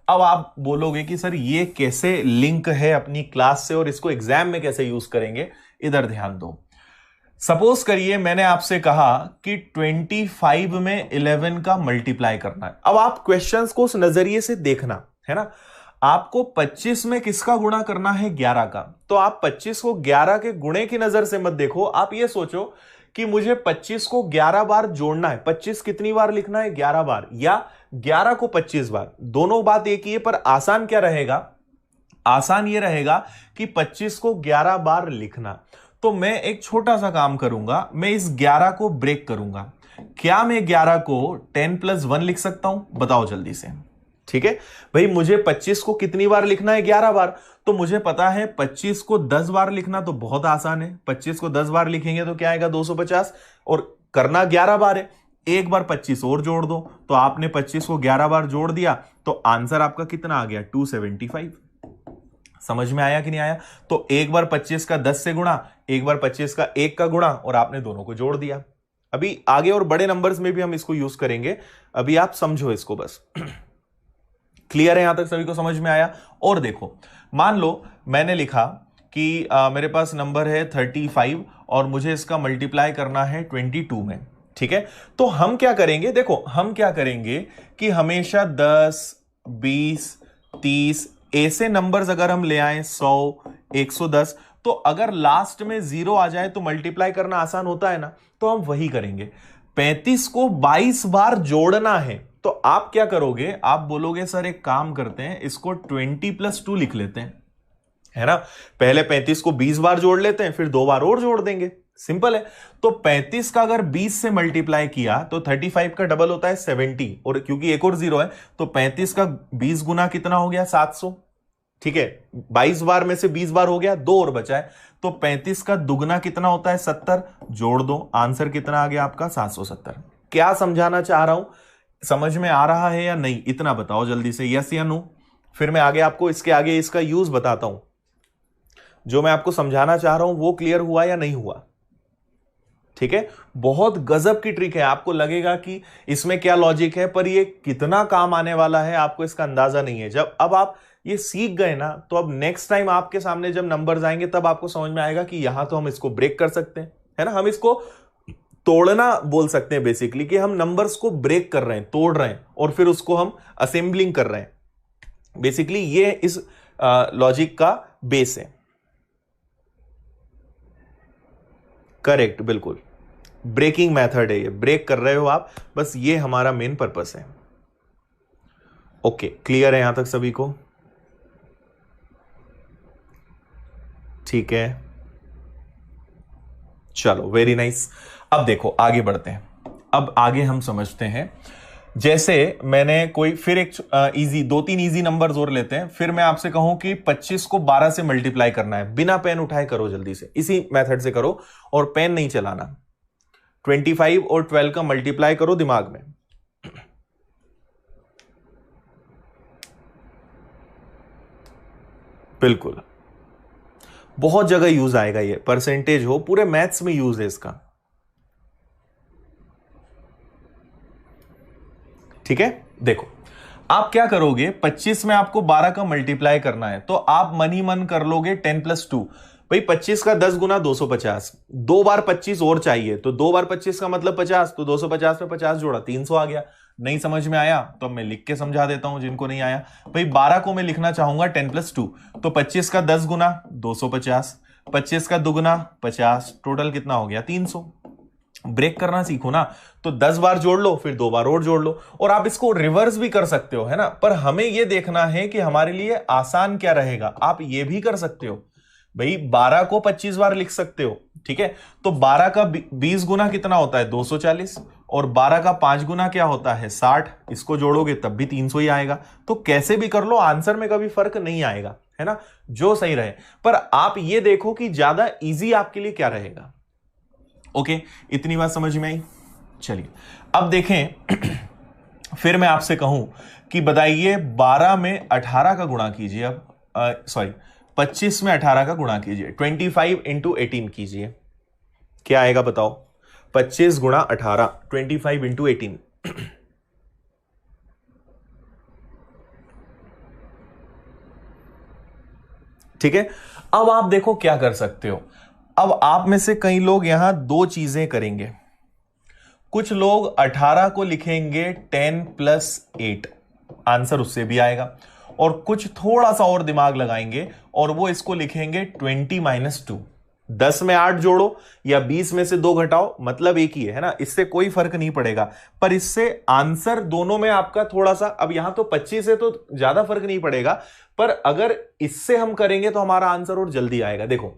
अब आप बोलोगे कि सर ये कैसे लिंक है अपनी क्लास से और इसको एग्जाम में कैसे यूज करेंगे? इधर ध्यान दो। सपोज करिए मैंने आपसे कहा कि 25 में 11 का मल्टीप्लाई करना है। अब आप क्वेश्चंस को उस नजरिए से देखना है ना। आपको 25 में किसका गुणा करना है? 11 का। तो आप 25 को 11 के गुणे की नजर से मत देखो, आप ये सोचो कि मुझे 25 को 11 बार जोड़ना है। 25 कितनी बार लिखना है? 11 बार, या 11 को 25 बार। दोनों बात एक ही है, पर आसान क्या रहेगा? आसान ये रहेगा कि 25 को 11 बार लिखना। तो मैं एक छोटा सा काम करूंगा, मैं इस 11 को ब्रेक करूंगा। क्या मैं 11 को 10 + 1 लिख सकता हूं? बताओ जल्दी से। ठीक है भाई, मुझे 25 को कितनी बार लिखना है? 11 बार। तो मुझे पता है 25 को 10 बार लिखना तो बहुत आसान है। 25 को 10 बार लिखेंगे तो क्या आएगा? 250, और करना 11 बार है। एक बार 25 और जोड़ दो, तो आपने 25 को 11 बार जोड़ दिया, तो आंसर आपका कितना आ गया? 275। समझ में आया कि नहीं आया? तो एक बार 25 का 10 से गुणा, एक बार 25 का 1 का गुणा, और आपने दोनों को जोड़ दिया। अभी आगे और बड़े नंबर्स में भी हम इसको यूज करेंगे, अभी आप समझो इसको बस। क्लियर है? यहां तक सभी को समझ में आया? और देखो, मान लो मैंने लिखा कि मेरे पास नंबर है 35 और मुझे इसका मल्टीप्लाई करना है 22 में। ठीक है, तो हम क्या करेंगे? देखो हम क्या करेंगे कि हमेशा 10, 20, 30 ऐसे नंबर्स अगर हम ले आए, 100, 110, तो अगर लास्ट में 0 आ जाए तो मल्टीप्लाई करना आसान होता है ना, तो हम वही करेंगे। 35 को 22 बार जोड़ना है, तो आप क्या करोगे? आप बोलोगे सर एक काम करते हैं, इसको 20 + 2 लिख लेते हैं, है ना। पहले 35 को 20 बार जोड़ लेते हैं, फिर 2 बार और जोड़ देंगे, सिंपल है। तो 35 का अगर 20 से मल्टीप्लाई किया तो 35 का डबल होता है 70, और क्योंकि एक और 0 है तो 35 का 20 गुना कितना हो गया? 700। ठीक है, 22 बार में से 20 बार हो गया, 2 और बचा है, तो 35 का दुगना कितना होता है? 70। जोड़ दो, आंसर कितना आ गया आपका? 770। क्या समझाना चाह रहा हूं? समझ में आ रहा है या नहीं? इतना बताओ जल्दी से, यस या नो। फिर मैं आगे आपको इसके आगे इसका यूज बताता हूं। जो मैं आपको समझाना चाह रहा हूं वो क्लियर हुआ या नहीं हुआ? ठीक है, बहुत गजब की ट्रिक है। आपको लगेगा कि इसमें क्या लॉजिक है, पर ये कितना काम आने वाला है आपको इसका अंदाजा नहीं है। जब अब आप ये सीख गए ना, तो अब नेक्स्ट टाइम आपके सामने जब नंबर्स आएंगे तब आपको समझ में आएगा कि यहां तो हम इसको ब्रेक कर सकते हैं, है ना। हम इसको तोड़ना बोल सकते हैं बेसिकली, कि हम नंबर्स को ब्रेक कर रहे हैं, तोड़ रहे हैं, और फिर उसको हम असेंबलिंग कर रहे हैं। बेसिकली ये इस लॉजिक का बेस है। करेक्ट, बिल्कुल ब्रेकिंग मेथड है, ये ब्रेक कर रहे हो आप, बस ये हमारा मेन पर्पस है। ओके, क्लियर है यहां तक सभी को? ठीक है, चलो वेरी नाइस। अब देखो आगे बढ़ते हैं। अब आगे हम समझते हैं, जैसे मैंने कोई फिर एक इजी, 2-3 इजी नंबर्स और लेते हैं, फिर मैं आपसे कहूं कि 25 को 12 से मल्टीप्लाई करना है, बिना पेन उठाए करो, जल्दी से इसी मेथड से करो और पेन नहीं चलाना। 25 और 12 का मल्टीप्लाई करो दिमाग में। बिल्कुल, बहुत जगह यूज आएगा ये, परसेंटेज हो, पूरे मैथ्स में यूज है इसका। ठीक है, देखो आप क्या करोगे, 25 में आपको 12 का मल्टीप्लाई करना है, तो आप मन ही मन कर लोगे 10 + 2। भाई 25 का 10 गुना 250, 2 बार 25 और चाहिए, तो 2 बार 25 का मतलब 50, तो 250 में 50 जोड़ा 300 आ गया। नहीं समझ में आया तो मैं लिख के समझा देता हूं जिनको नहीं आया। भाई 12 को मैं लिखना चाहूंगा 10 + 2, तो 25 का 10 गुना 250, 25 का दुगुना 50, टोटल कितना हो गया 300। ब्रेक करना सीखो ना, तो 10 बार जोड़ लो, फिर 2 बार और जोड़ लो, और आप इसको रिवर्स भी कर सकते हो, है ना। पर हमें यह देखना है कि हमारे लिए आसान क्या रहेगा। आप ये भी कर सकते हो, भाई 12 को 25 बार लिख सकते हो, ठीक है। तो 12 का 20 गुना कितना होता है 240, और 12 का 5 गुना क्या होता है 60, इसको जोड़ोगे तब भी 300 ही आएगा। तो कैसे भी कर लो, आंसर में कभी फर्क नहीं आएगा, है ना, जो सही रहे। पर आप ये देखो कि ज्यादा इजी आपके लिए क्या रहेगा। ओके, इतनी बात समझ में आई। चलिए अब देखें फिर मैं आपसे कहूं कि बताइए 12 में 18 का गुणा कीजिए। अब सॉरी 25 में 18 का गुणा कीजिए, 25 × 18 कीजिए, क्या आएगा बताओ। 25 गुणा 18, 25 × 18। ठीक है, अब आप देखो क्या कर सकते हो। अब आप में से कई लोग यहां दो चीजें करेंगे। कुछ लोग 18 को लिखेंगे 10 + 8, आंसर उससे भी आएगा, और कुछ थोड़ा सा और दिमाग लगाएंगे और वो इसको लिखेंगे 20 - 2। 10 में 8 जोड़ो या 20 में से 2 घटाओ, मतलब एक ही है ना, इससे कोई फर्क नहीं पड़ेगा। पर इससे आंसर दोनों में आपका थोड़ा सा, अब यहां तो 25 है तो ज्यादा फर्क नहीं पड़ेगा, पर अगर इससे हम करेंगे तो हमारा आंसर और जल्दी आएगा। देखो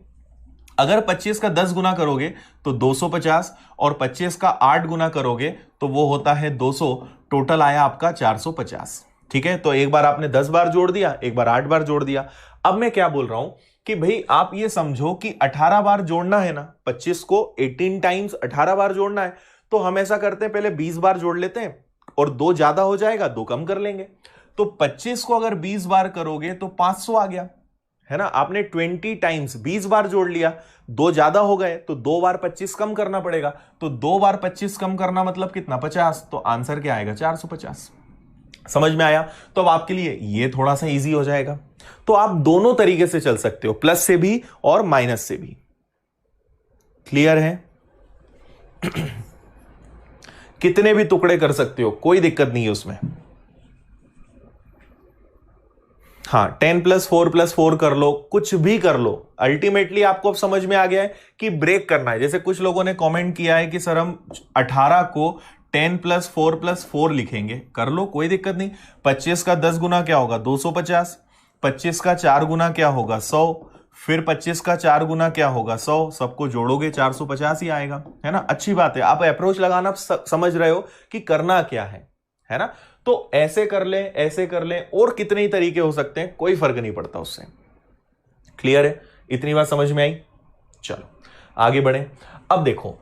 अगर 25 का 10 गुना करोगे तो 250, और 25 का 8 गुना करोगे तो वो होता है 200, टोटल आया आपका 450। ठीक है, तो एक बार आपने 10 बार जोड़ दिया, एक बार 8 बार जोड़ दिया। अब मैं क्या बोल रहा हूं कि भाई आप ये समझो कि 18 बार जोड़ना है ना, 25 को 18 टाइम्स 18 बार जोड़ना है, तो हम ऐसा करते हैं पहले 20 बार जोड़ लेते हैं, और 2 ज्यादा हो जाएगा 2 कम कर लेंगे। तो 25 को अगर 20 बार करोगे तो 500 आ गया, है ना। आपने 20 टाइम्स 20 बार जोड़ लिया, 2 ज्यादा हो गए तो 2 बार 25 कम करना पड़ेगा, तो 2 बार 25 कम करना मतलब कितना 50, तो आंसर क्या आएगा 450। समझ में आया? तो अब आपके लिए ये थोड़ा सा इजी हो जाएगा। तो आप दोनों तरीके से चल सकते हो, प्लस से भी और माइनस से भी। क्लियर है? कितने भी टुकड़े कर सकते हो, कोई दिक्कत नहीं है उसमें। हाँ, 10 + 4 + 4 कर लो, कुछ भी कर लो, अल्टीमेटली आपको अब समझ में आ गया है कि ब्रेक करना है। जैसे कुछ लोगों ने कमेंट किया है कि सर हम 18 को 10 + 4 + 4 लिखेंगे, कर लो, कोई दिक्कत नहीं। 25 का 10 गुना क्या होगा 250, 25 का 4 गुना क्या होगा 100, फिर 25 का 4 गुना क्या होगा 100, सबको जोड़ोगे 450 ही आएगा, है ना। अच्छी बात है, आप अप्रोच लगाना समझ रहे हो कि करना क्या है ना। तो ऐसे कर लें, ऐसे कर लें, और कितने ही तरीके हो सकते हैं, कोई फर्क नहीं पड़ता उससे। क्लियर है? इतनी बात समझ में आई? चलो आगे बढ़े। अब देखो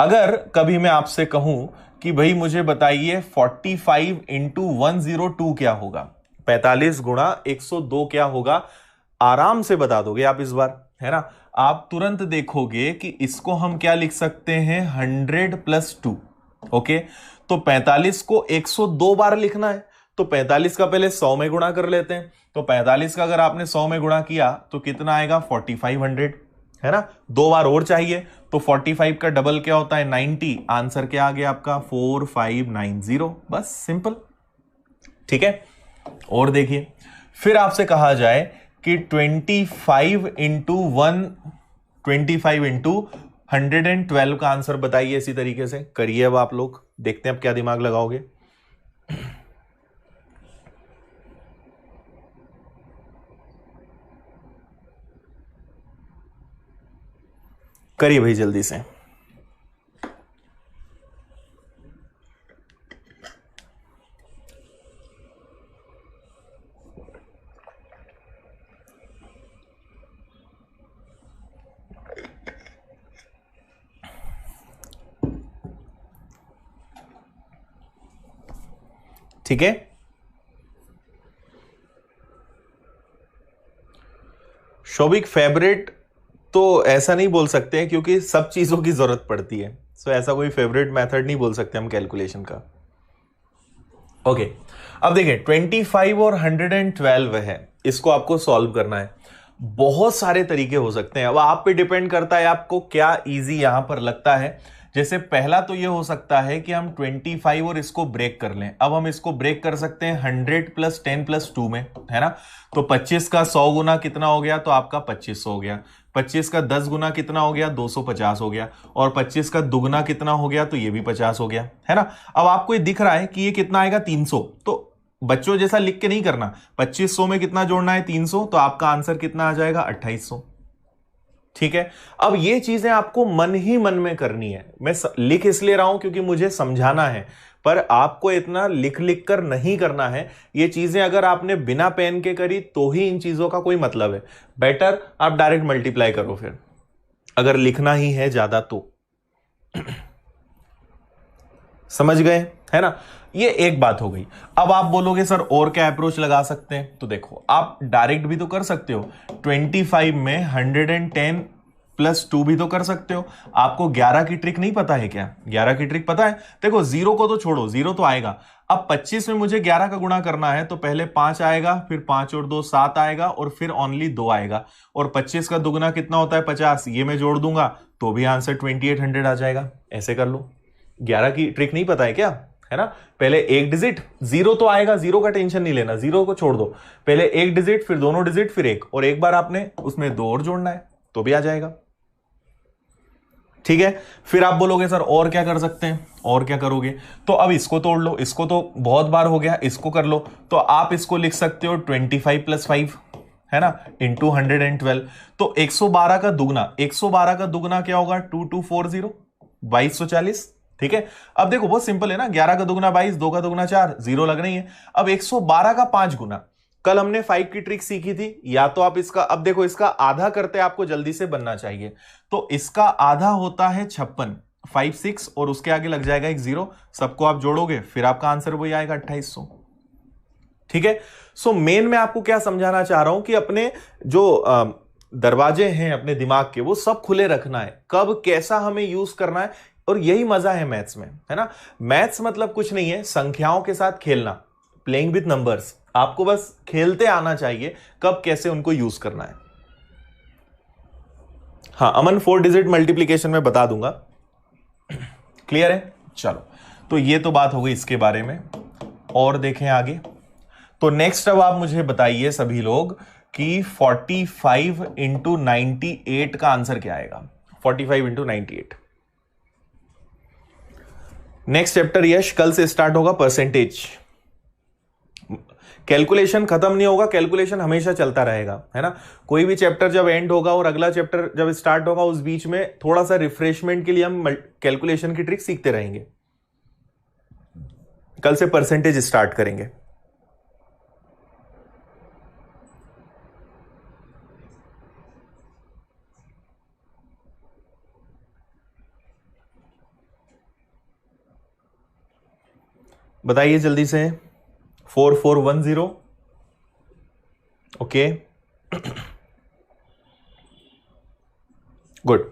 अगर कभी मैं आपसे कहूं कि भाई मुझे बताइए 45 × 102 क्या होगा, 45 गुणा 102 क्या होगा, आराम से बता दोगे आप इस बार, है ना। आप तुरंत देखोगे कि इसको हम क्या लिख सकते हैं 100 + 2। ओके, तो 45 को 102 बार लिखना है, तो 45 का पहले 100 में गुणा कर लेते हैं। तो 45 का अगर आपने 100 में गुणा किया तो कितना आएगा 4500, है ना। 2 बार और चाहिए, तो 45 का डबल क्या होता है 90, आंसर क्या आ गया आपका 4590, बस सिंपल। ठीक है, और देखिए फिर आपसे कहा जाए कि 25 इंटू 25 इंटू 112 का आंसर बताइए। इसी तरीके से करिए। अब आप लोग देखते हैं अब क्या दिमाग लगाओगे। करिए भाई जल्दी से। ठीक है, शोभिक फेवरेट तो ऐसा नहीं बोल सकते हैं क्योंकि सब चीजों की जरूरत पड़ती है। सो ऐसा कोई फेवरेट मेथड नहीं बोल सकते हम कैलकुलेशन का। ओके, अब देखिए 25 और 112 है, इसको आपको सॉल्व करना है। बहुत सारे तरीके हो सकते हैं, अब आप पे डिपेंड करता है आपको क्या इजी यहां पर लगता है। जैसे पहला तो ये हो सकता है कि हम 25 और इसको ब्रेक कर लें। अब हम इसको ब्रेक कर सकते हैं 100 प्लस 10 प्लस 2 में, है ना। तो 25 का 100 गुना कितना हो गया, तो आपका 2500 हो गया। 25 का 10 गुना कितना हो गया, 250 हो गया। और 25 का दुगना कितना हो गया, तो ये भी 50 हो गया, है ना। अब आपको ये दिख रहा है कि ये कितना आएगा, 300। तो बच्चों जैसा लिख के नहीं करना, 2500 में कितना जोड़ना है, 300, तो आपका आंसर कितना आ जाएगा, 2800। ठीक है, अब ये चीजें आपको मन ही मन में करनी है। मैं लिख इसलिए रहा हूं क्योंकि मुझे समझाना है, पर आपको इतना लिख लिख कर नहीं करना है। ये चीजें अगर आपने बिना पेन के करी तो ही इन चीजों का कोई मतलब है। बेटर आप डायरेक्ट मल्टीप्लाई करो फिर, अगर लिखना ही है ज्यादा तो। समझ गए, है ना। ये एक बात हो गई। अब आप बोलोगे सर और क्या अप्रोच लगा सकते हैं, तो देखो आप डायरेक्ट भी तो कर सकते हो। 25 में 110 प्लस 2 भी तो कर सकते हो। आपको 11 की ट्रिक नहीं पता है क्या, 11 की ट्रिक पता है। देखो जीरो को तो छोड़ो, जीरो तो आएगा। अब 25 में मुझे 11 का गुणा करना है, तो पहले 5 आएगा, फिर 5 और 2 7 आएगा, और फिर ओनली 2 आएगा। और 25 का दुगना कितना होता है, 50, ये मैं जोड़ दूंगा तो भी आंसर 2800 आ जाएगा। ऐसे कर लो। 11 की ट्रिक नहीं पता है क्या, है ना। पहले एक डिजिट, जीरो तो आएगा, जीरो का टेंशन नहीं लेना, जीरो को छोड़ दो। पहले एक डिजिट, फिर दोनों डिजिट, फिर एक, और एक बार आपने उसमें 2 और जोड़ना है तो भी आ जाएगा। ठीक है, फिर आप बोलोगे सर और क्या कर सकते हैं, और क्या करोगे, तो अब इसको तोड़ लो। इसको तो बहुत बार हो गया, इसको कर लो। तो आप इसको लिख सकते हो 25 प्लस 5, है ना, इंटू 112। तो 112 का दुगना, 112 का दुगना क्या होगा, 2240, 2240। ठीक है, अब देखो बहुत सिंपल है ना, 11 का दुगना 22, 2 का दुगना 4, जीरो लगना ही है। अब 112 का 5 गुना, कल हमने 5 की ट्रिक सीखी थी, या तो आप इसका, अब देखो इसका आधा करते आपको जल्दी से बनना चाहिए। तो इसका आधा होता है 56, 5 6, और उसके आगे लग जाएगा एक जीरो। सबको आप जोड़ोगे फिर आपका आंसर वही आएगा, 2800। ठीक है, सो मेन में आपको क्या समझाना चाह रहा हूं कि अपने जो दरवाजे हैं अपने दिमाग के, वो सब खुले रखना है, कब कैसा हमें यूज करना है। और यही मजा है मैथ्स में, है ना। मैथ्स मतलब कुछ नहीं है, संख्याओं के साथ खेलना, प्लेइंग विथ नंबर्स। आपको बस खेलते आना चाहिए कब कैसे उनको यूज करना है। हाँ, अमन 4 डिजिट मल्टीप्लीकेशन में बता दूंगा। क्लियर है, चलो। तो ये तो बात हो गई इसके बारे में, और देखें आगे। तो नेक्स्ट अब आप मुझे बताइए सभी लोग कि 45 इंटू 98 का आंसर क्या आएगा। 45 इंटू 98। नेक्स्ट चैप्टर यश कल से स्टार्ट होगा, परसेंटेज। कैलकुलेशन खत्म नहीं होगा, कैलकुलेशन हमेशा चलता रहेगा, है ना। कोई भी चैप्टर जब एंड होगा और अगला चैप्टर जब स्टार्ट होगा, उस बीच में थोड़ा सा रिफ्रेशमेंट के लिए हम कैलकुलेशन की ट्रिक सीखते रहेंगे। कल से परसेंटेज स्टार्ट करेंगे। बताइए जल्दी से। 4410। Okay, good.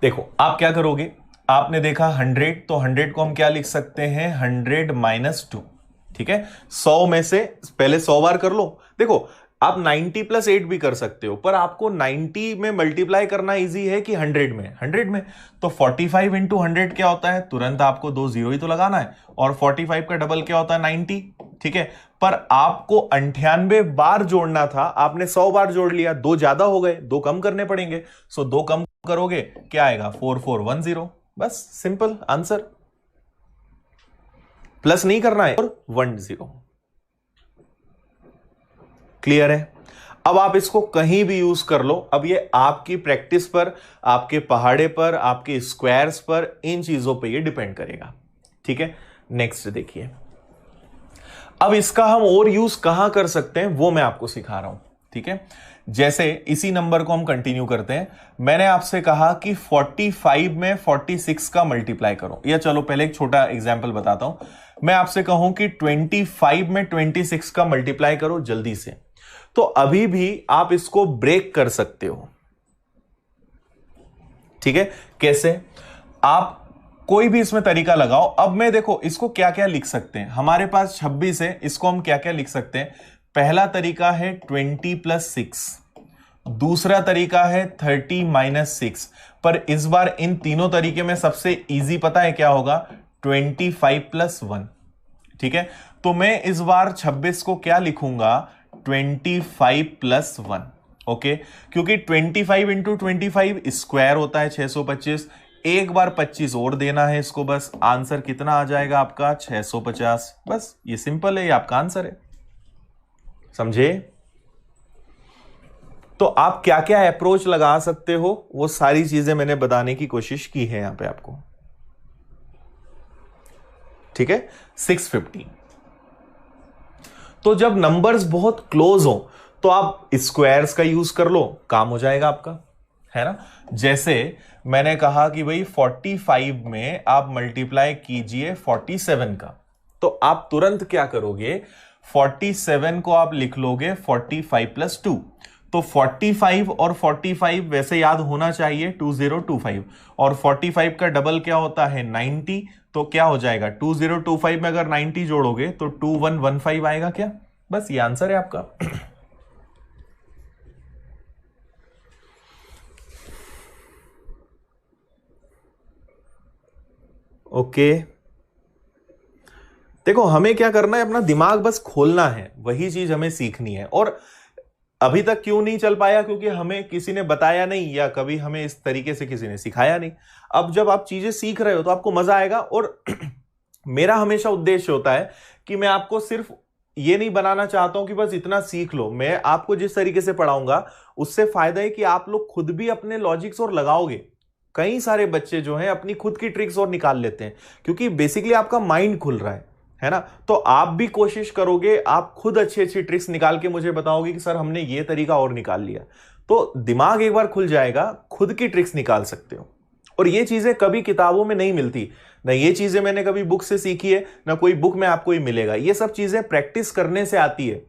देखो आप क्या करोगे, आपने देखा 100, तो 100 को हम क्या लिख सकते हैं, 100 माइनस 2। ठीक है, 100 में से पहले 100 बार कर लो। देखो आप 90 प्लस 8 भी कर सकते हो, पर आपको 90 में मल्टीप्लाई करना इजी है कि 100 में तो 45 इंटू 100 क्या होता है, तुरंत आपको 2 जीरो ही तो लगाना है, और 45 का डबल क्या होता है, 90। ठीक है, पर आपको 98 बार जोड़ना था, आपने 100 बार जोड़ लिया, 2 ज्यादा हो गए, 2 कम करने पड़ेंगे। सो 2 कम करोगे क्या आएगा, 4410। बस सिंपल आंसर, प्लस नहीं करना है, और 10। क्लियर है? अब आप इसको कहीं भी यूज कर लो, अब ये आपकी प्रैक्टिस पर, आपके पहाड़े पर, आपके स्क्वायर्स पर, इन चीजों पे ये डिपेंड करेगा। ठीक है, नेक्स्ट देखिए। अब इसका हम और यूज कहां कर सकते हैं वो मैं आपको सिखा रहा हूं। ठीक है, जैसे इसी नंबर को हम कंटिन्यू करते हैं। मैंने आपसे कहा कि 45 में 46 का मल्टीप्लाई करो, या चलो पहले एक छोटा एग्जांपल बताता हूं। मैं आपसे कहूं कि 25 में 26 का मल्टीप्लाई करो जल्दी से, तो अभी भी आप इसको ब्रेक कर सकते हो। ठीक है, कैसे? आप कोई भी इसमें तरीका लगाओ। अब मैं देखो इसको क्या क्या लिख सकते हैं, हमारे पास 26 है, इसको हम क्या क्या लिख सकते हैं। पहला तरीका है 20 प्लस 6, दूसरा तरीका है 30 माइनस 6, पर इस बार इन तीनों तरीके में सबसे इजी पता है क्या होगा, 25 प्लस 1। ठीक है, तो मैं इस बार 26 को क्या लिखूंगा, 25 प्लस 1। ओके, क्योंकि 25 इंटू 25 स्क्वायर होता है 625, एक बार 25 और देना है इसको, बस आंसर कितना आ जाएगा आपका, 650। बस ये सिंपल है, ये आपका आंसर है। समझे? तो आप क्या क्या अप्रोच लगा सकते हो, वो सारी चीजें मैंने बताने की कोशिश की है यहां पे आपको। ठीक है, 650। तो जब नंबर्स बहुत क्लोज हो तो आप स्क्वायर्स का यूज कर लो, काम हो जाएगा आपका, है ना। जैसे मैंने कहा कि भाई 45 में आप मल्टीप्लाई कीजिए 47 का, तो आप तुरंत क्या करोगे, 47 को आप लिख लोगे 45 प्लस 2। तो 45 और 45 वैसे याद होना चाहिए 2025, और 45 का डबल क्या होता है, 90। तो क्या हो जाएगा, 2025 में अगर 90 जोड़ोगे तो 2115 आएगा क्या। बस ये आंसर है आपका। ओके, देखो हमें क्या करना है, अपना दिमाग बस खोलना है, वही चीज हमें सीखनी है। और अभी तक क्यों नहीं चल पाया, क्योंकि हमें किसी ने बताया नहीं, या कभी हमें इस तरीके से किसी ने सिखाया नहीं। अब जब आप चीजें सीख रहे हो तो आपको मजा आएगा। और मेरा हमेशा उद्देश्य होता है कि मैं आपको सिर्फ ये नहीं बनाना चाहता हूं कि बस इतना सीख लो। मैं आपको जिस तरीके से पढ़ाऊंगा उससे फायदा है कि आप लोग खुद भी अपने लॉजिक्स और लगाओगे। कई सारे बच्चे जो हैं अपनी खुद की ट्रिक्स और निकाल लेते हैं, क्योंकि बेसिकली आपका माइंड खुल रहा है ना। तो आप भी कोशिश करोगे, आप खुद अच्छी अच्छी ट्रिक्स निकाल के मुझे बताओगे कि सर हमने ये तरीका और निकाल लिया, तो दिमाग एक बार खुल जाएगा, खुद की ट्रिक्स निकाल सकते हो। और ये चीजें कभी किताबों में नहीं मिलती, ना ये चीजें मैंने कभी बुक से सीखी है, ना कोई बुक में आपको ही मिलेगा। ये सब चीजें प्रैक्टिस करने से आती है।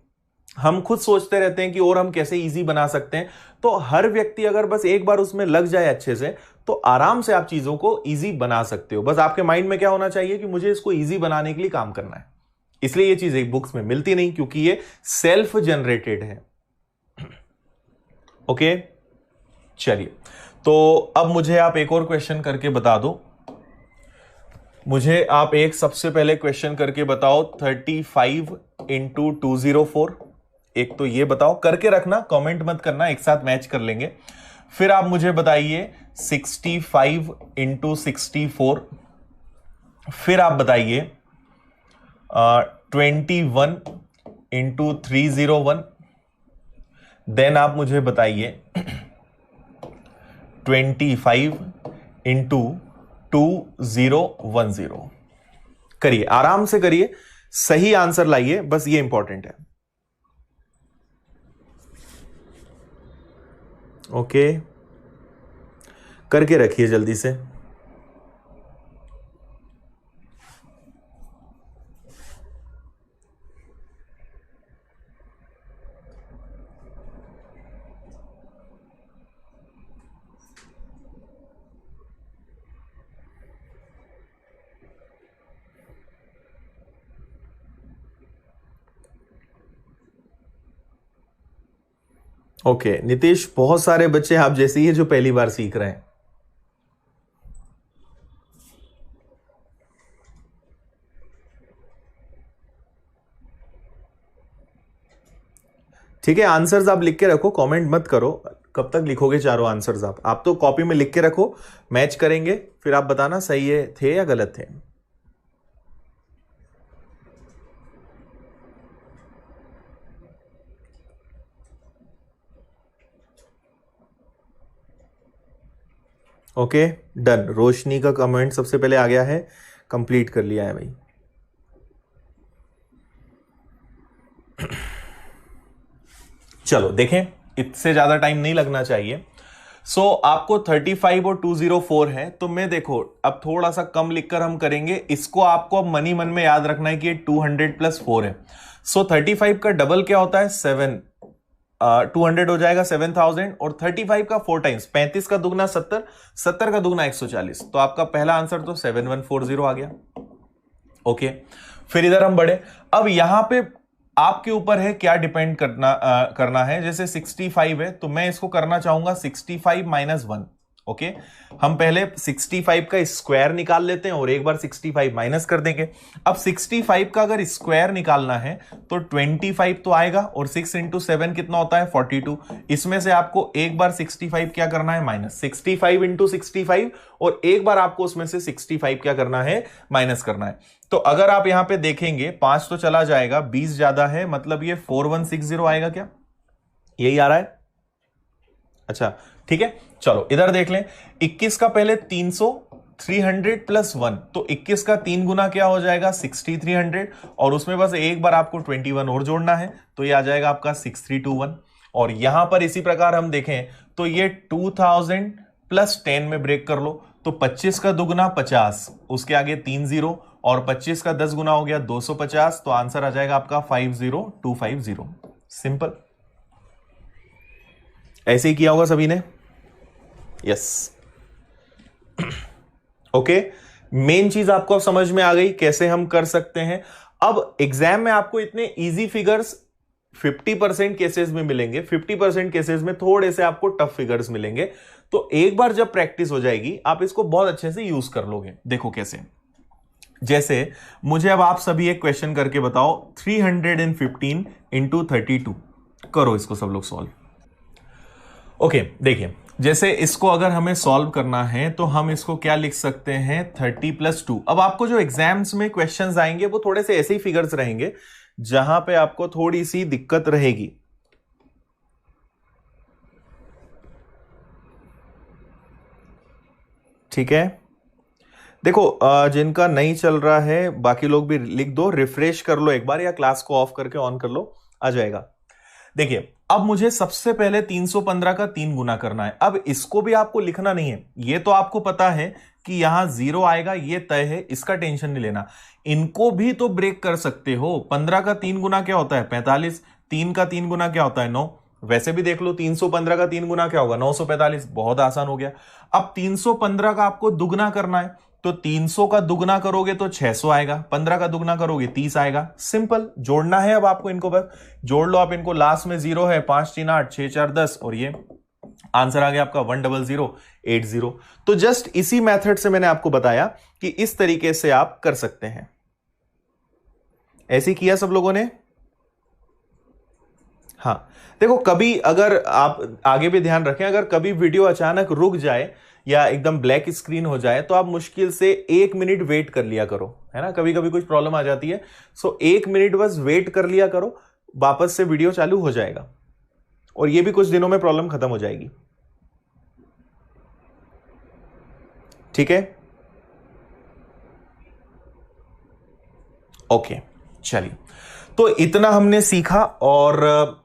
हम खुद सोचते रहते हैं कि और हम कैसे इजी बना सकते हैं। तो हर व्यक्ति अगर बस एक बार उसमें लग जाए अच्छे से, तो आराम से आप चीजों को इजी बना सकते हो। बस आपके माइंड में क्या होना चाहिए कि मुझे इसको इजी बनाने के लिए काम करना है। इसलिए ये चीज एक बुक्स में मिलती नहीं, क्योंकि ये सेल्फ जनरेटेड है। ओके, चलिए, तो अब मुझे आप एक और क्वेश्चन करके बता दो। मुझे आप एक सबसे पहले क्वेश्चन करके बताओ, 35 इंटू 204। एक तो ये बताओ, करके रखना, कमेंट मत करना, एक साथ मैच कर लेंगे। फिर आप मुझे बताइए 65 इंटू 64। फिर आप बताइए 21 इंटू 301। देन आप मुझे बताइए 25 इंटू 2010। करिए, आराम से करिए, सही आंसर लाइए, बस ये इंपॉर्टेंट है। ओके, करके रखिए जल्दी से। ओके नीतीश, बहुत सारे बच्चे आप जैसे ही है जो पहली बार सीख रहे हैं। ठीक है, आंसर्स आप लिख के रखो, कमेंट मत करो। कब तक लिखोगे चारों आंसर्स? आप तो कॉपी में लिख के रखो, मैच करेंगे, फिर आप बताना सही है थे या गलत थे। Okay done. रोशनी का कमेंट सबसे पहले आ गया है, कंप्लीट कर लिया है भाई। चलो देखें, इससे ज्यादा टाइम नहीं लगना चाहिए। आपको 35 और 204 है, तो मैं देखो अब थोड़ा सा कम लिखकर हम करेंगे इसको। आपको अब मनी मन में याद रखना है कि 200 प्लस 4 है। 35 का डबल क्या होता है? 7। 200 हो जाएगा 7000, और 35 का 4 टाइम्स 35 का दुगना 70, 70 का दुगना 140। तो आपका पहला आंसर तो 7140 आ गया। ओके, फिर इधर हम बढ़े। अब यहां पे आपके ऊपर है क्या डिपेंड करना है। जैसे 65 है तो मैं इसको करना चाहूंगा 65 माइनस 1। ओके, हम पहले 65 का स्क्वायर निकाल लेते हैं और एक बार 65 माइनस कर देंगे। अब 65 का अगर स्क्वायर निकालना है तो 25 तो आएगा, और 6 इंटू 7 कितना होता है? 42। इसमें से आपको एक बार 65 क्या करना है? माइनस। 65 इंटू 65, और एक बार आपको उसमें से 65 क्या करना है? माइनस करना है। तो अगर आप यहां पे देखेंगे 5 तो चला जाएगा, 20 ज्यादा है, मतलब ये 4160 आएगा क्या? यही आ रहा है? अच्छा ठीक है, चलो इधर देख लें। 21 का पहले 300, 300 प्लस 1, तो 21 का 3 गुना क्या हो जाएगा? 6300, और उसमें बस एक बार आपको 21 और जोड़ना है, तो ये आ जाएगा आपका 6321। और यहां पर इसी प्रकार हम देखें तो ये 2000 प्लस 10 में ब्रेक कर लो, तो 25 का दुगना 50, उसके आगे 3 0, और 25 का 10 गुना हो गया 250, तो आंसर आ जाएगा आपका 50250। सिंपल। ऐसे ही किया होगा सभी ने? यस। ओके, मेन चीज आपको अब समझ में आ गई कैसे हम कर सकते हैं। अब एग्जाम में आपको इतने इजी फिगर्स 50% केसेस में मिलेंगे, 50% केसेस में थोड़े से आपको टफ फिगर्स मिलेंगे। तो एक बार जब प्रैक्टिस हो जाएगी आप इसको बहुत अच्छे से यूज कर लोगे। देखो कैसे, जैसे मुझे अब आप सभी एक क्वेश्चन करके बताओ, 315 इंटू 32। करो इसको सब लोग सॉल्व। ओके देखिए, जैसे इसको अगर हमें सॉल्व करना है तो हम इसको क्या लिख सकते हैं? 30 प्लस 2। अब आपको जो एग्जाम्स में क्वेश्चंस आएंगे वो थोड़े से ऐसे ही फिगर्स रहेंगे जहां पे आपको थोड़ी सी दिक्कत रहेगी। ठीक है, देखो जिनका नहीं चल रहा है बाकी लोग भी लिख दो, रिफ्रेश कर लो एक बार, या क्लास को ऑफ करके ऑन कर लो, आ जाएगा। देखिए अब मुझे सबसे पहले 315 का 3 गुना करना है। अब इसको भी आपको लिखना नहीं है, ये तो आपको पता है कि यहां 0 आएगा, ये तय है, इसका टेंशन नहीं लेना। इनको भी तो ब्रेक कर सकते हो। 15 का 3 गुना क्या होता है? 45। 3 का 3 गुना क्या होता है? 9। वैसे भी देख लो 315 का 3 गुना क्या होगा? 945। बहुत आसान हो गया। अब 315 का आपको दुगना करना है, तो 300 का दुगना करोगे तो 600 आएगा, 15 का दुगना करोगे 30 आएगा। सिंपल, जोड़ना है अब आपको इनको, बस जोड़ लो आप इनको। लास्ट में 0 है, 5 3 8, 6 4 10, और ये आंसर आ गया आपका 10080। तो जस्ट इसी मेथड से मैंने आपको बताया कि इस तरीके से आप कर सकते हैं। ऐसे किया सब लोगों ने? हाँ, देखो कभी अगर आप आगे भी ध्यान रखें, अगर कभी वीडियो अचानक रुक जाए या एकदम ब्लैक स्क्रीन हो जाए तो आप मुश्किल से 1 मिनट वेट कर लिया करो, है ना। कभी कभी कुछ प्रॉब्लम आ जाती है, सो 1 मिनट बस वेट कर लिया करो, वापस से वीडियो चालू हो जाएगा, और ये भी कुछ दिनों में प्रॉब्लम खत्म हो जाएगी। ठीक है, ओके चलिए, तो इतना हमने सीखा। और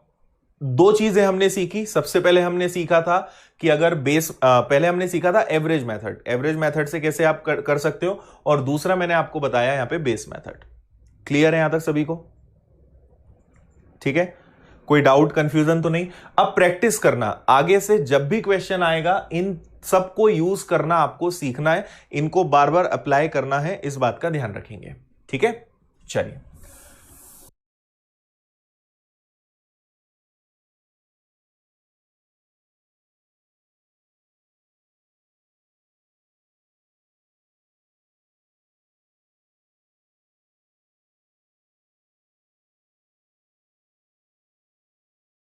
2 चीजें हमने सीखी। सबसे पहले हमने सीखा था कि अगर पहले हमने सीखा था एवरेज मेथड, एवरेज मेथड से कैसे आप कर सकते हो, और दूसरा मैंने आपको बताया यहां पे बेस मेथड। क्लियर है यहां तक सभी को? ठीक है, कोई डाउट कंफ्यूजन तो नहीं? अब प्रैक्टिस करना, आगे से जब भी क्वेश्चन आएगा इन सबको यूज करना आपको सीखना है, इनको बार बार अप्लाई करना है, इस बात का ध्यान रखेंगे। ठीक है, चलिए।